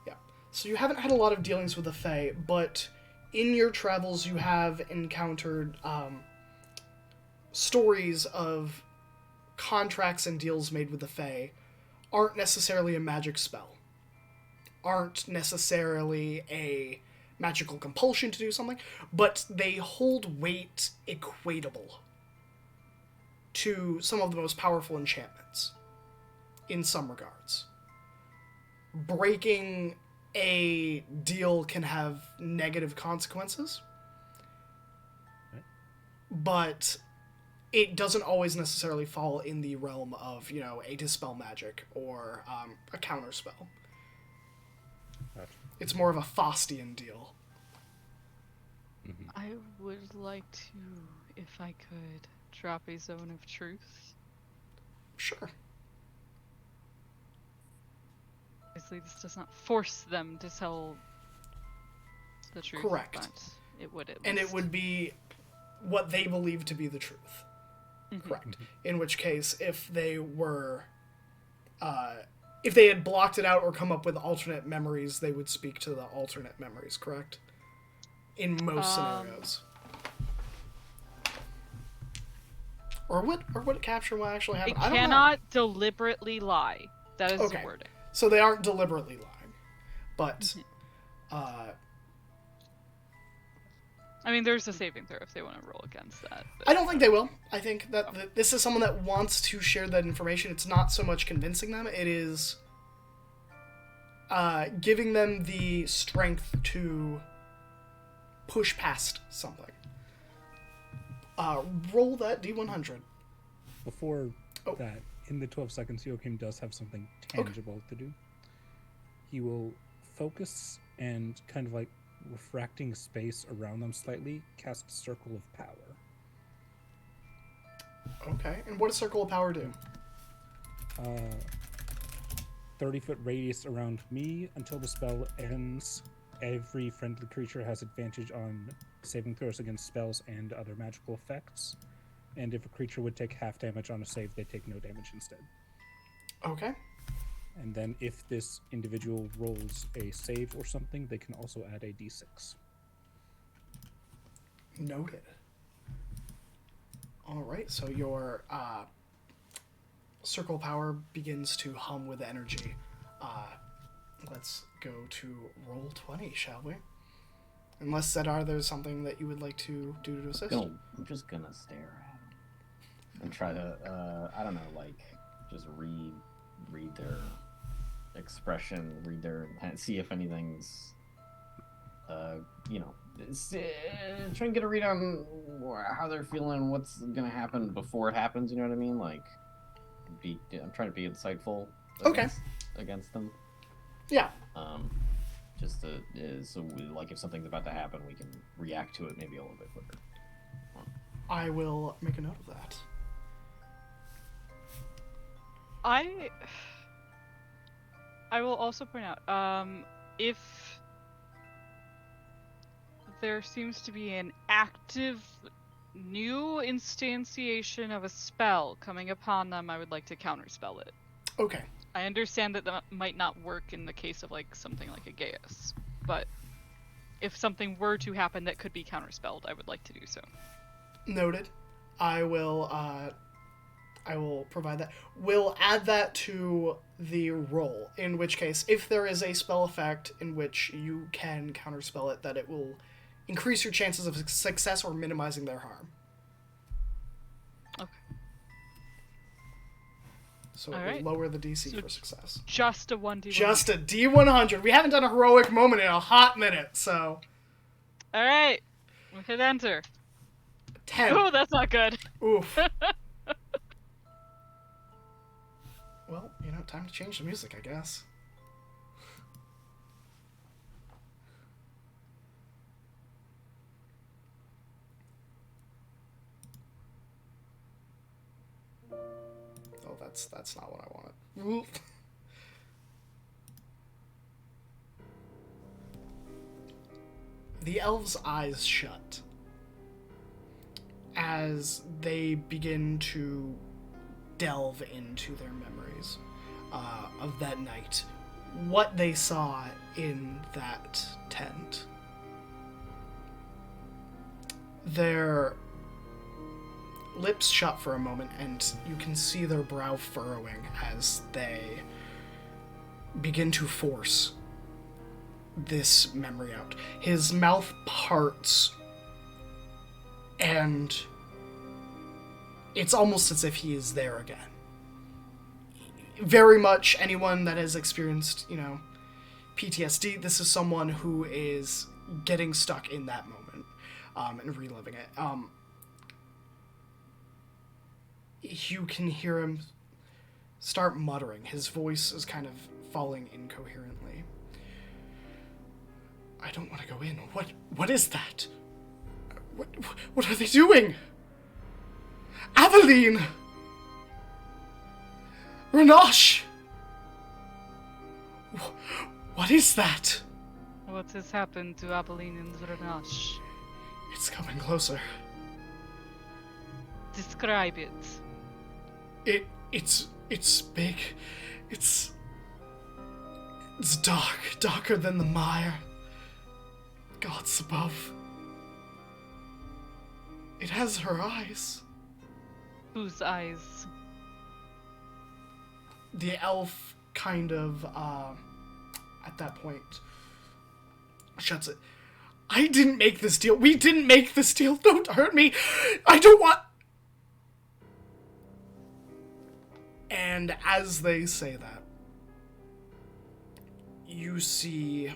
Yeah. So you haven't had a lot of dealings with the Fae, but in your travels you have encountered stories of contracts and deals made with the Fae aren't necessarily a magic spell. Aren't necessarily a magical compulsion to do something, but they hold weight equatable to some of the most powerful enchantments in some regards. Breaking a deal can have negative consequences, but it doesn't always necessarily fall in the realm of, you know, a dispel magic or a counter spell. Gotcha. It's more of a Faustian deal. Mhm. I would like to, if I could, drop a zone of truth. Sure. Obviously, this does not force them to tell the truth. Correct. But it would at least. And it would be what they believe to be the truth. Mhm. Correct. In which case, if they were, if they had blocked it out or come up with alternate memories, they would speak to the alternate memories. Correct. In most scenarios. Or would it capture what actually It happened? I don't know. cannot deliberately lie. That is Okay. the wording. So they aren't deliberately lying, but Mhm. I mean, there's a saving throw if they want to roll against that. But I don't think they will. I think that this is someone that wants to share that information. It's not so much convincing them; it is giving them the strength to push past something. Roll that D100. Before Oh. that, in the 12 seconds, Joachim does have something tangible to do. He will focus and kind of like refracting space around them slightly, cast Circle of Power. Okay, and what does Circle of Power do? 30-foot radius around me until the spell ends. Every friendly creature has advantage on saving throws against spells and other magical effects. And if a creature would take half damage on a save, they take no damage instead. Okay. And then if this individual rolls a save or something, they can also add a d6. Noted. All right, so your Circle of Power begins to hum with energy. Let's go to roll 20, shall we? Unless, Zedar, there's something that you would like to do to assist. I'm just gonna stare at them and try to, I don't know, like, just read their expression, read their intent, see if anything's, you know, try and get a read on how they're feeling, what's gonna happen before it happens. You know what I mean? Like, I'm trying to be insightful. Okay. Against them. Yeah. Just to, like, if something's about to happen, we can react to it maybe a little bit quicker. I will make a note of that. I will also point out, if there seems to be an active new instantiation of a spell coming upon them, I would like to counterspell it. Okay. I understand that that might not work in the case of like something like a Gaius, but if something were to happen that could be counterspelled, I would like to do so. Noted. I will I will provide that. We'll add that to the roll, in which case, if there is a spell effect in which you can counterspell it, that it will increase your chances of success or minimizing their harm. Okay. So All it right. will lower the DC So for success. Just a 1d1. Just a D100. We haven't done a heroic moment in a hot minute, so... All right. We hit enter. 10. Oh, that's not good. Oof. Well, time to change the music, I guess. Oh, that's not what I wanted. Oof. The elves' eyes shut as they begin to delve into their memories of that night, what they saw in that tent. Their lips shut for a moment, and you can see their brow furrowing as they begin to force this memory out. His mouth parts, and it's almost as if he is there again. Very much anyone that has experienced, PTSD, this is someone who is getting stuck in that moment and reliving it. You can hear him start muttering. His voice is kind of falling incoherently. I don't want to go in. What is that? What are they doing? Aveline! Renosh! What is that? What has happened to Abilene and Ranash? It's coming closer. Describe it. It's big. It's darker than the mire. Gods above. It has her eyes. Whose eyes? The elf kind of, at that point, shuts it. I didn't make this deal. We didn't make this deal. Don't hurt me. I don't want... And as they say that, you see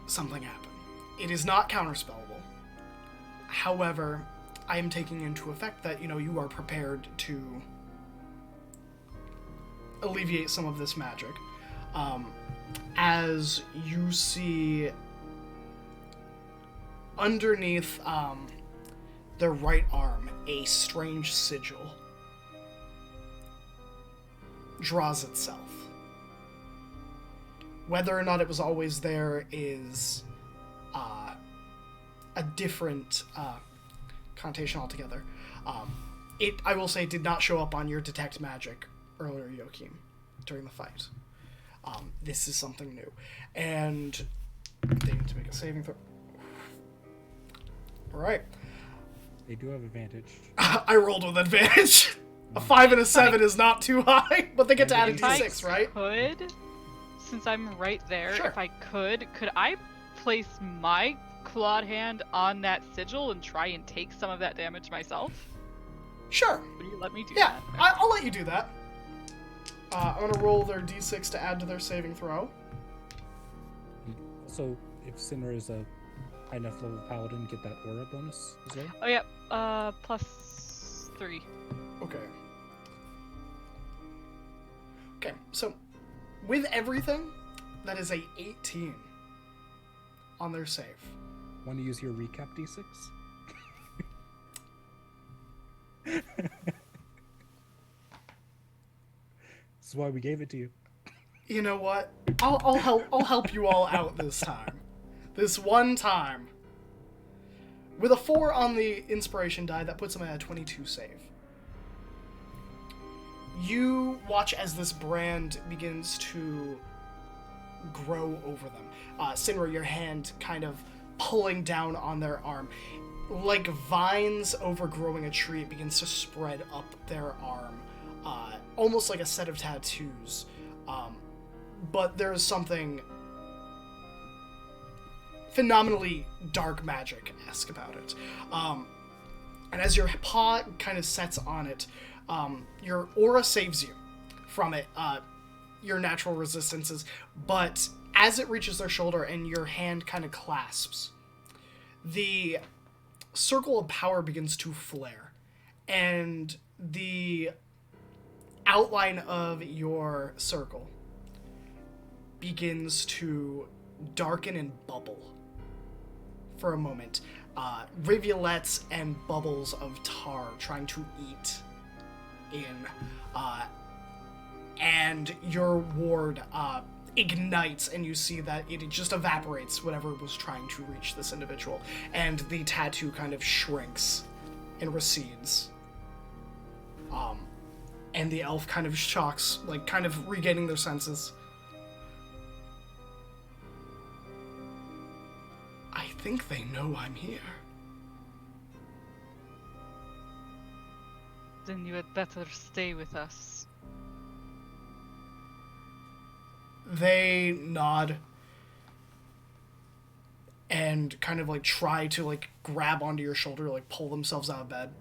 something happen. It is not counterspellable. However, I am taking into effect that, you are prepared to alleviate some of this magic. As you see underneath their right arm, a strange sigil draws itself. Whether or not it was always there is a different connotation altogether. I will say, did not show up on your detect magic earlier, Joachim, during the fight. This is something new. And they need to make a saving throw. Alright. They do have advantage. I rolled with advantage. A 5 and a 7 is not too high, but they get to add a d6, right? Could, since I'm right there, Sure. if I could I place my clawed hand on that sigil and try and take some of that damage myself? Sure. Would you let me do Yeah, that? I'll let you do that. I'm going to roll their d6 to add to their saving throw. So, if Sinner is a high enough level paladin, get that aura bonus as well? Oh, yeah. Plus 3. Okay. Okay, so with everything, that is a 18 on their save. Want to use your recap d6? This is why we gave it to you. You know what? I'll help you all out this time. This one time. With a 4 on the inspiration die, that puts them at a 22 save. You watch as this brand begins to grow over them. Sinra, your hand kind of pulling down on their arm. like vines overgrowing a tree, it begins to spread up their arm, almost like a set of tattoos. But there is something phenomenally dark magic-esque about it. And as your paw kind of sets on it, your aura saves you from it, your natural resistances, but as it reaches their shoulder and your hand kind of clasps, the circle of power begins to flare, and the outline of your circle begins to darken and bubble for a moment. Rivulets and bubbles of tar trying to eat in, and your ward ignites, and you see that it just evaporates whatever was trying to reach this individual, and the tattoo kind of shrinks and recedes. And the elf kind of shocks, like kind of regaining their senses. I think they know I'm here. Then you had better stay with us. They nod and kind of like try to like grab onto your shoulder, like pull themselves out of bed.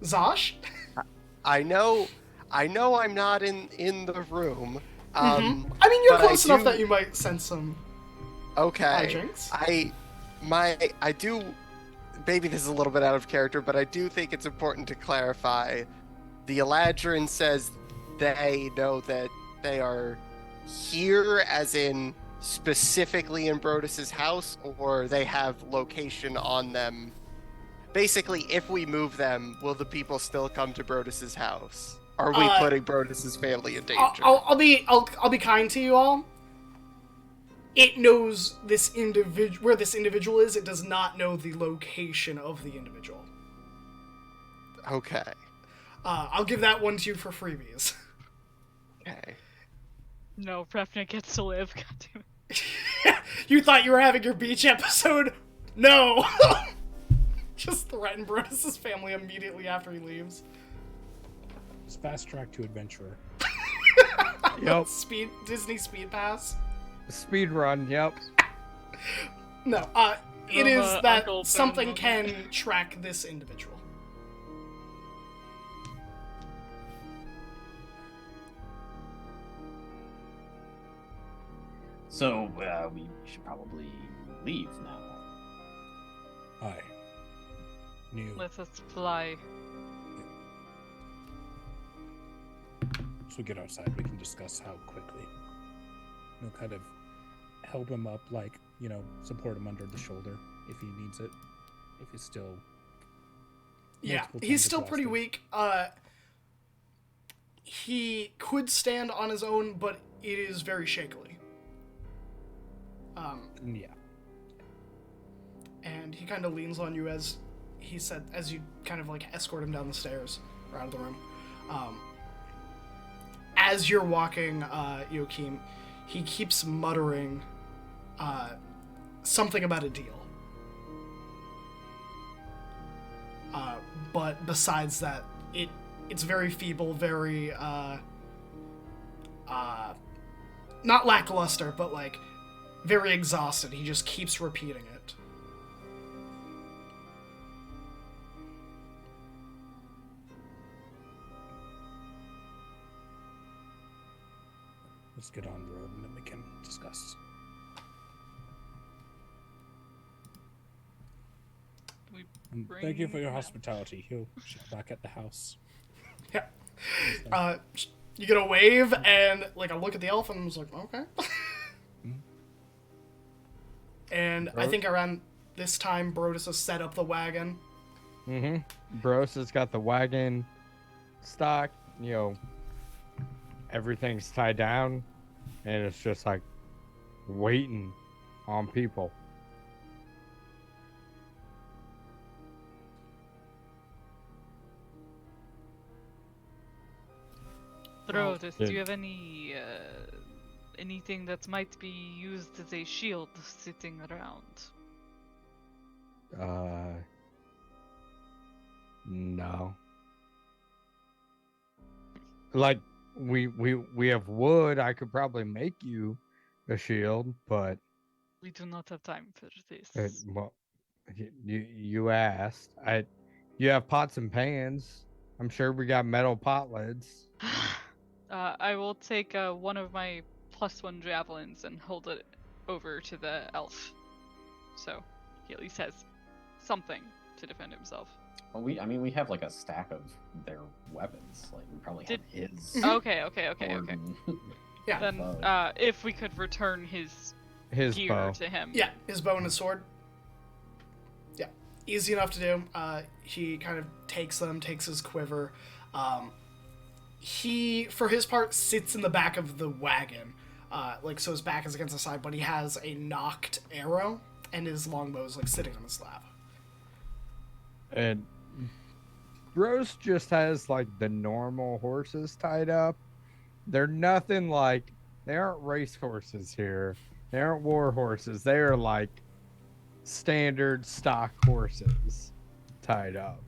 Zosh? I know I'm not in the room. I mean, you're but close I enough do- that you might sense some Okay. hijinks. I do, maybe this is a little bit out of character, but I do think it's important to clarify. The Eladrin says they know that they are here, as in specifically in Brodus's house, or they have location on them. Basically, if we move them, will the people still come to Brodus's house? Are we putting Brodus's family in danger? I'll be kind to you all. It knows this individual, where this individual is. It does not know the location of the individual. Okay. I'll give that one to you for freebies. Okay. No, Prefna gets to live. God damn it. You thought you were having your beach episode? No! Just threaten Brodus's family immediately after he leaves. It's fast track to adventurer. Yep. Disney Speed Pass? Speed run, yep. No, it is that Uncle something Boom. can track this individual. So we should probably leave now. Aye. New. Let us fly. So we get outside, we can discuss how quickly. We'll kind of help him up, like, support him under the shoulder if he needs it. If he's still... Yeah, multiple he's times still pretty exhausted. weak. He could stand on his own, but it is very shakily. Yeah. And he kind of leans on you as he said, as you kind of like escort him down the stairs or out of the room. As you're walking, Joachim, he keeps muttering something about a deal. But besides that, it's very feeble, very not lackluster, but like very exhausted. He just keeps repeating it. Let's get on the road and then we can discuss. We And thank you for your bring- hospitality. He'll check back at the house. Yeah. You get a wave and like a look at the elf and was like, okay. And I think around this time, Brodus has set up the wagon. Mm-hmm. Bros has got the wagon stock, everything's tied down, and it's just like waiting on people. Brodus, do Good. you have anything that might be used as a shield sitting around? No. Like we have wood. I could probably make you a shield, but We do not have time for this. well, you asked. You have pots and pans. I'm sure we got metal pot lids. I will take one of my +1 javelins and hold it over to the elf, so he at least has something to defend himself. Well, we have like a stack of their weapons. Like we probably have his. Okay. Gordon. Yeah. Then, bow. if we could return his gear bow. to him. Yeah, his bow and his sword. Yeah, easy enough to do. He kind of takes his quiver. He, for his part, sits in the back of the wagon. So his back is against the side, but he has a knocked arrow, and his longbow is, sitting on his lap. And Rose just has, the normal horses tied up. They're nothing they aren't race horses here. They aren't war horses. They are, standard stock horses tied up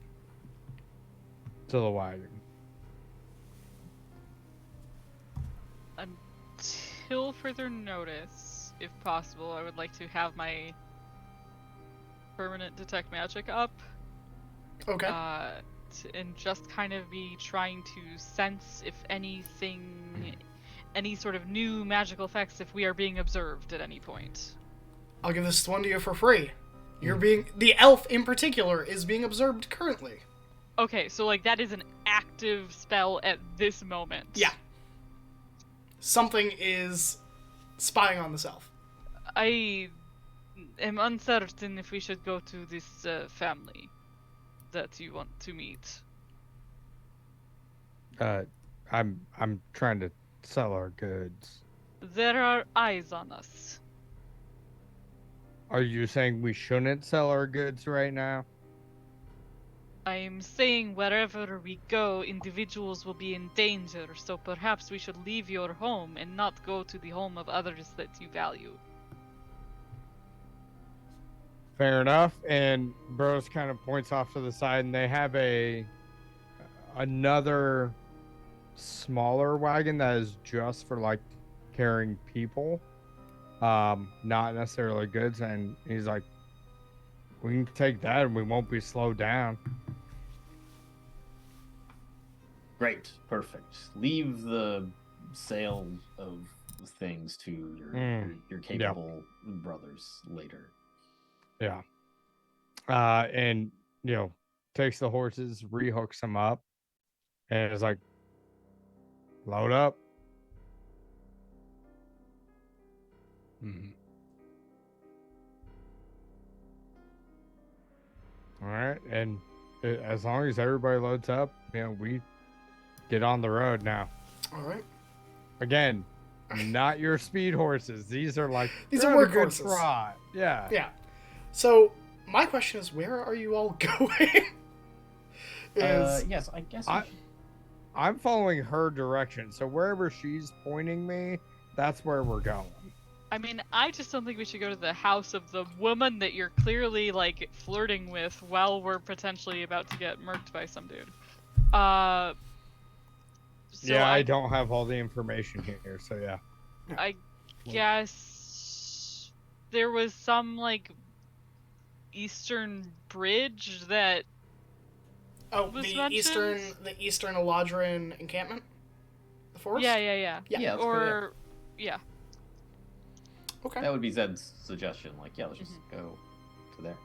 to the wagon. Until further notice, if possible, I would like to have my permanent detect magic up. Okay. And just kind of be trying to sense if anything, any sort of new magical effects, if we are being observed at any point. I'll give this one to you for free. The elf in particular is being observed currently. Okay, so that is an active spell at this moment. Yeah. Something is spying on this elf. I am uncertain if we should go to this family that you want to meet. I'm trying to sell our goods. There are eyes on us. Are you saying we shouldn't sell our goods right now? I'm saying wherever we go, individuals will be in danger, so perhaps we should leave your home and not go to the home of others that you value. Fair enough. And Bros kind of points off to the side, and they have another smaller wagon that is just for carrying people, not necessarily goods. And he's like, we can take that, and we won't be slowed down. Great, perfect. Leave the sale of things to your capable brothers later. Yeah. And takes the horses, rehooks them up, and is like, load up. Mm-hmm. All right, and as long as everybody loads up, we get on the road now. All right. Again, not your speed horses. These are these they're are on a work good horses. trot. Yeah. Yeah. So my question is, where are you all going? Yes, I guess. I'm following her direction, so wherever she's pointing me, that's where we're going. I mean, I just don't think we should go to the house of the woman that you're clearly, flirting with while we're potentially about to get murked by some dude. I don't have all the information here, so yeah. I guess there was some, Eastern bridge that was the mentioned? Eastern Eladrin encampment? The forest? Yeah. Yeah, let's go there. Yeah. Okay. That would be Zed's suggestion. Let's just go to there.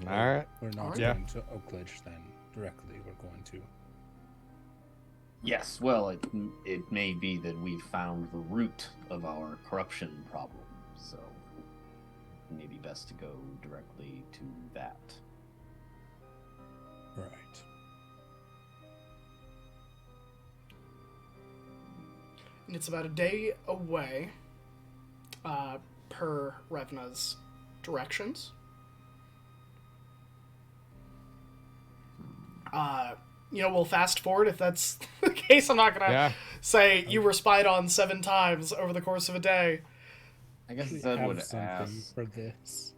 All right. We're not Alright. going to Oakledge then directly. We're going to. Yes, well, it may be that we've found the root of our corruption problem, so it may be best to go directly to that. Right. And it's about a day away, per Revna's directions. We'll fast forward if that's the case. I'm not gonna say you were spied on 7 times over the course of a day. I guess We Zed have would something ask. for this.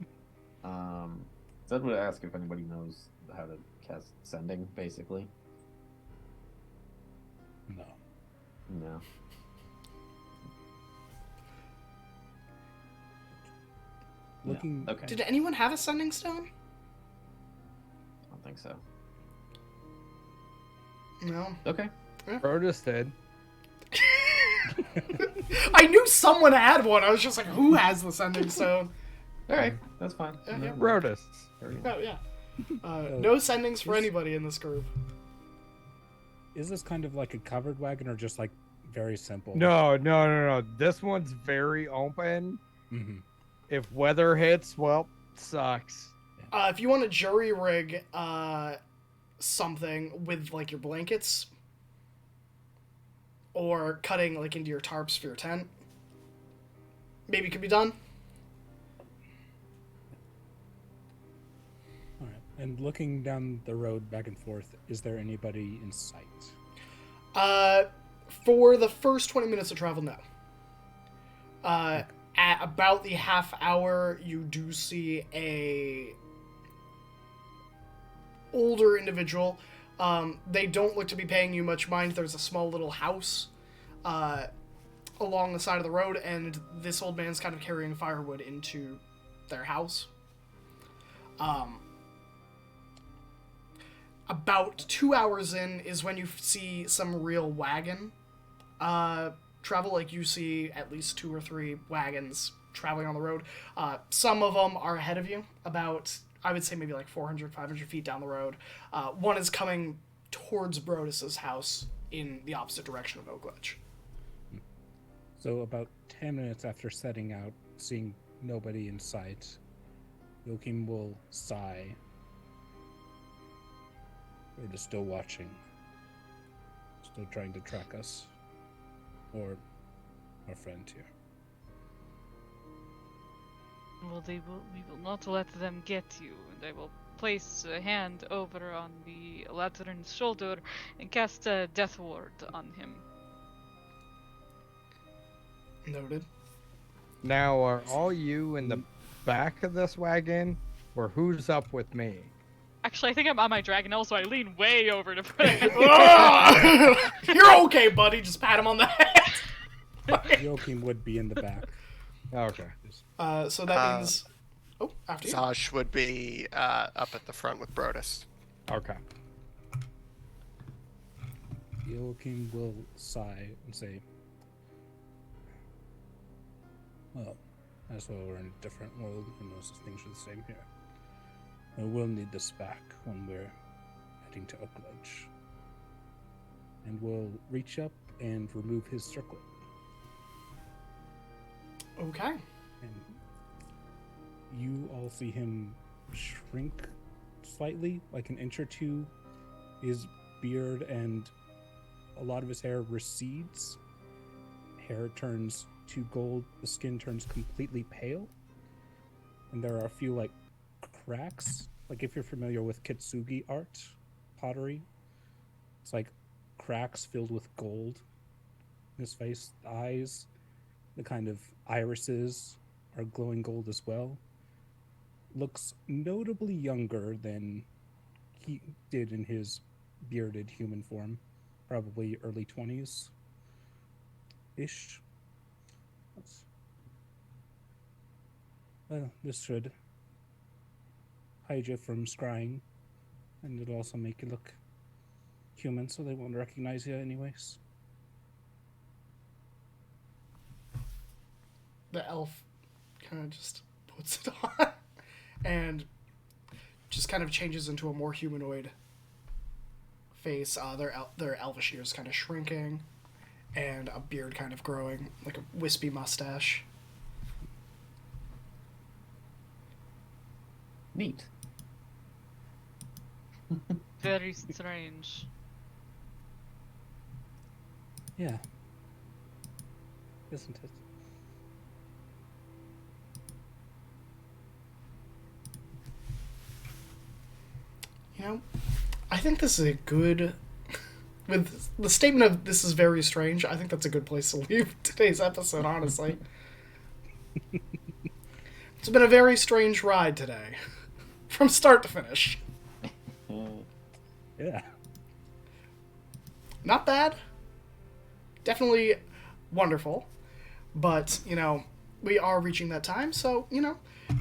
Zed would ask if anybody knows how to cast Sending, basically. No. No. Looking. No. Okay. Did anyone have a sending stone? I don't think so. No. Okay. Brodus did. I knew someone had one. I was just like, who has the sending stone? All right. That's fine. Yeah, yeah. Brodus. Oh, yeah. No sendings for anybody in this group. Is this kind of like a covered wagon or just like very simple? No. This one's very open. Mm-hmm. If weather hits, well, sucks. If you want to jury rig something with like your blankets or cutting like into your tarps for your tent, maybe it could be done. All right. And looking down the road back and forth, is there anybody in sight? For the first 20 minutes of travel, no. At about the half hour, you do see a older individual. They don't look to be paying you much mind. There's a small little house along the side of the road, and this old man's kind of carrying firewood into their house. About 2 hours in is when you see some real wagon travel. Like, you see at least 2 or 3 wagons traveling on the road. Some of them are ahead of you, about, I would say, maybe like 400, 500 feet down the road. One is coming towards Brodus's house in the opposite direction of Oakledge. So about 10 minutes after setting out, seeing nobody in sight, Joachim will sigh. We're just still watching. Still trying to track us. Or our friend here. Well, we will not let them get you, and I will place a hand over on the Latern's shoulder and cast a death ward on him. Noted. Now, are all you in the back of this wagon, or who's up with me? Actually, I think I'm on my dragonelle, so I lean way over to put a hand. You're okay, buddy. Just pat him on the head. Joachim would be in the back. Okay. So that means... Oh, after you. Zosh would be up at the front with Brodus. Okay. Joachim will sigh and say, well, that's why we're in a different world and most things are the same here. We will need this back when we're heading to Oakledge. And we'll reach up and remove his circlet. Okay. And you all see him shrink slightly, like an inch or two. His beard and a lot of his hair recedes. Hair turns to gold. The skin turns completely pale. And there are a few, like, cracks. Like, if you're familiar with Kitsugi art, pottery, it's like cracks filled with gold in his face. The eyes, the kind of irises are glowing gold as well. Looks notably younger than he did in his bearded human form. Probably early 20s ish. Well, this should hide you from scrying, and it'll also make you look human, so they won't recognize you anyways. The elf kind of just puts it on and just kind of changes into a more humanoid face. Their elvish ears kind of shrinking and a beard kind of growing, like a wispy mustache. Neat. Very strange. Yeah. Isn't it? You know, I think this is a good... With the statement of this is very strange, I think that's a good place to leave today's episode, honestly. It's been a very strange ride today, from start to finish. Yeah. Not bad. Definitely wonderful. But, we are reaching that time, so,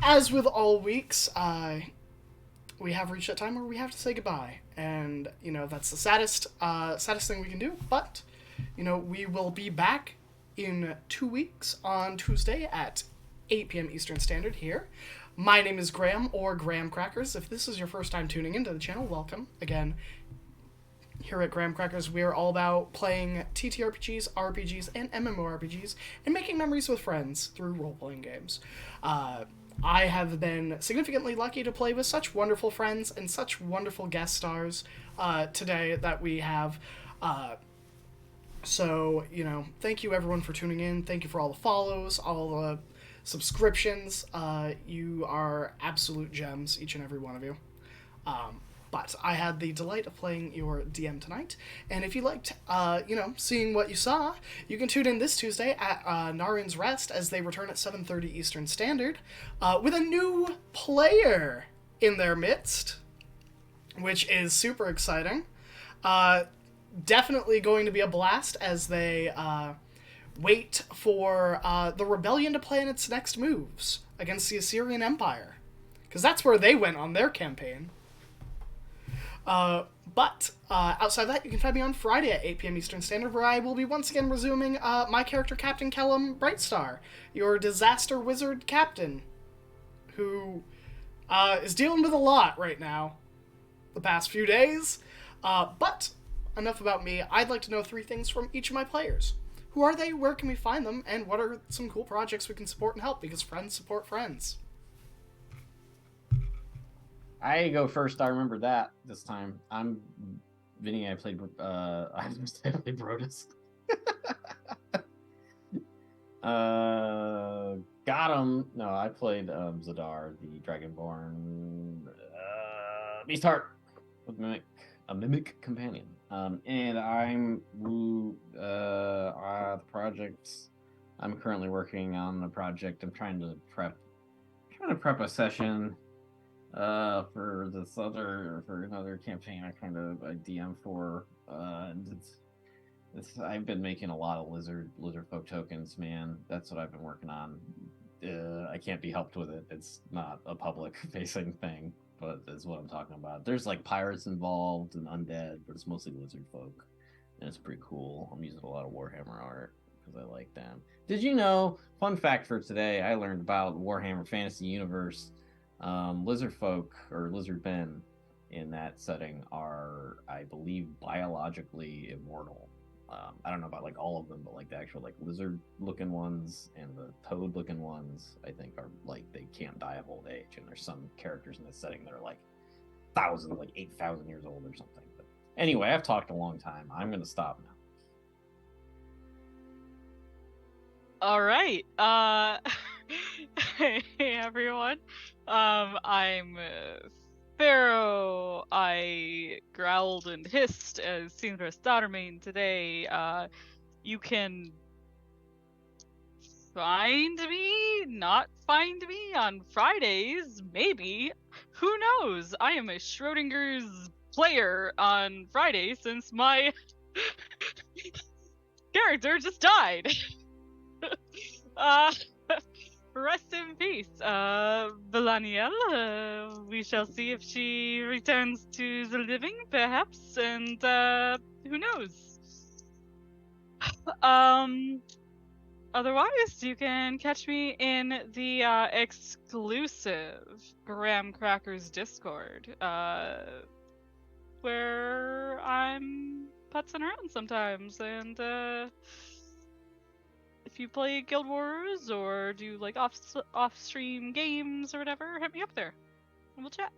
as with all weeks, we have reached that time where we have to say goodbye. And, that's the saddest thing we can do. But, we will be back in 2 weeks on Tuesday at 8 p.m. Eastern Standard here. My name is Graham, or Graham Crackers. If this is your first time tuning into the channel, welcome. Again, here at Graham Crackers, we are all about playing TTRPGs, RPGs, and MMORPGs, and making memories with friends through role-playing games. I have been significantly lucky to play with such wonderful friends and such wonderful guest stars today that we have. So, thank you everyone for tuning in. Thank you for all the follows, all the subscriptions. You are absolute gems, each and every one of you. But I had the delight of playing your DM tonight, and if you liked, seeing what you saw, you can tune in this Tuesday at Anarion's Rest as they return at 7:30 Eastern Standard, with a new player in their midst, which is super exciting. Definitely going to be a blast as they wait for the Rebellion to plan its next moves against the Assyrian Empire, because that's where they went on their campaign. But outside that, you can find me on Friday at 8 p.m. Eastern Standard, where I will be once again resuming my character, Captain Kellum Brightstar, your disaster wizard captain, who is dealing with a lot right now the past few days. But enough about me. I'd like to know 3 things from each of my players. Who are they, where can we find them, and what are some cool projects we can support and help, because friends support friends. I go first. I remember that this time. I'm Vinny. I played Brodus. Got him. No, I played Zadar, the Dragonborn Beastheart with a mimic companion. And I'm the project. I'm currently working on the project. I'm trying to prep a session for another campaign I DM for. And I've been making a lot of lizard folk tokens, man. That's what I've been working on. I can't be helped with it. It's not a public facing thing, but is what I'm talking about. There's like pirates involved and undead, but it's mostly lizard folk, and it's pretty cool. I'm using a lot of Warhammer art because I like them. Did you know? Fun fact for today: I learned about Warhammer Fantasy Universe. Lizard folk or lizard men in that setting are, I believe, biologically immortal. I don't know about like all of them, but like the actual like lizard looking ones and the toad looking ones, I think are like they can't die of old age. And there's some characters in this setting that are like 8,000 years old or something. But anyway, I've talked a long time. I'm gonna stop now. All right. Hey everyone. I'm Pharaoh. I growled and hissed as Sindra Stottermain today. You can find me, not find me on Fridays, maybe. Who knows? I am a Schrodinger's player on Friday since my character just died. Rest in peace, Belaniel. We shall see if she returns to the living, perhaps, and who knows. Otherwise, you can catch me in the exclusive Graham Crackers Discord, where I'm putzing around sometimes, and if you play Guild Wars or do like off-stream games or whatever, hit me up there and we'll chat.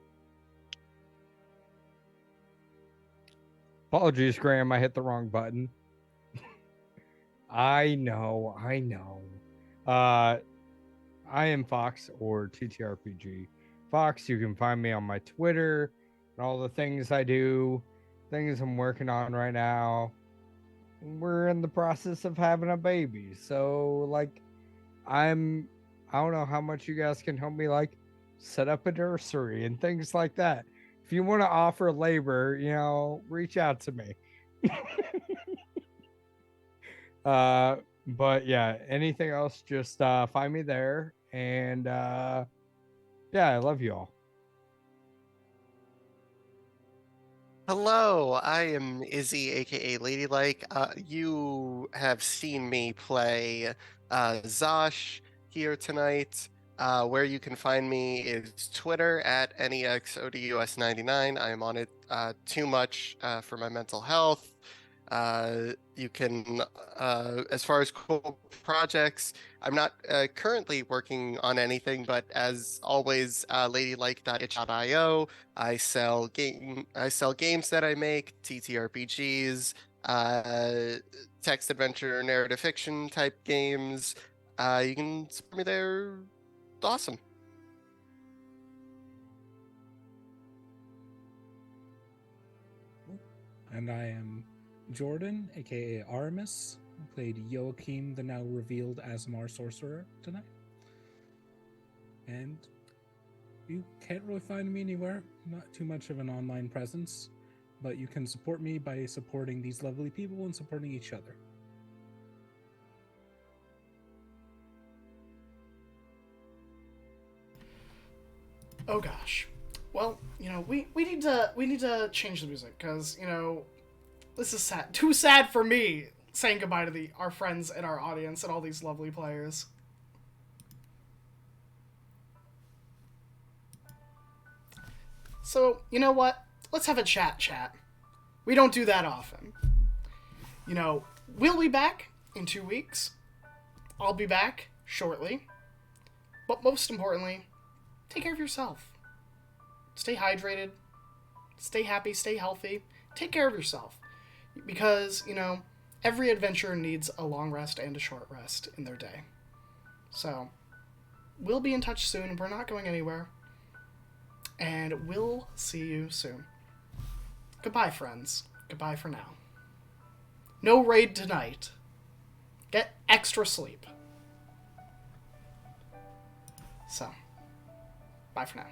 Apologies, Graham. I hit the wrong button. I know. I am Fox, or TTRPG Fox. You can find me on my Twitter and all the things I do, things I'm working on right now. We're in the process of having a baby, so like I'm I don't know how much you guys can help me, like, set up a nursery and things like that. If you want to offer labor, reach out to me. But yeah, anything else, just find me there. And yeah, I love you all. Hello, I am Izzy, aka Ladylike. You have seen me play Zosh here tonight. Where you can find me is Twitter at NEXODUS99. I am on it too much for my mental health. You can, as far as cool projects, I'm not currently working on anything, but as always, ladylike.itch.io. I sell games that I make, TTRPGs, text adventure, narrative fiction type games. You can support me there. Awesome. And I am Jordan, aka Aramis. I played Joachim, the now revealed Asmar sorcerer, tonight. And you can't really find me anywhere. Not too much of an online presence, but you can support me by supporting these lovely people and supporting each other. Oh gosh. Well, we need to change the music because this is sad. Too sad for me saying goodbye to our friends and our audience and all these lovely players. So, you know what? Let's have a chat. We don't do that often. We'll be back in 2 weeks. I'll be back shortly. But most importantly, take care of yourself. Stay hydrated. Stay happy, stay healthy. Take care of yourself. Because, every adventurer needs a long rest and a short rest in their day. So, we'll be in touch soon. We're not going anywhere. And we'll see you soon. Goodbye, friends. Goodbye for now. No raid tonight. Get extra sleep. So, bye for now.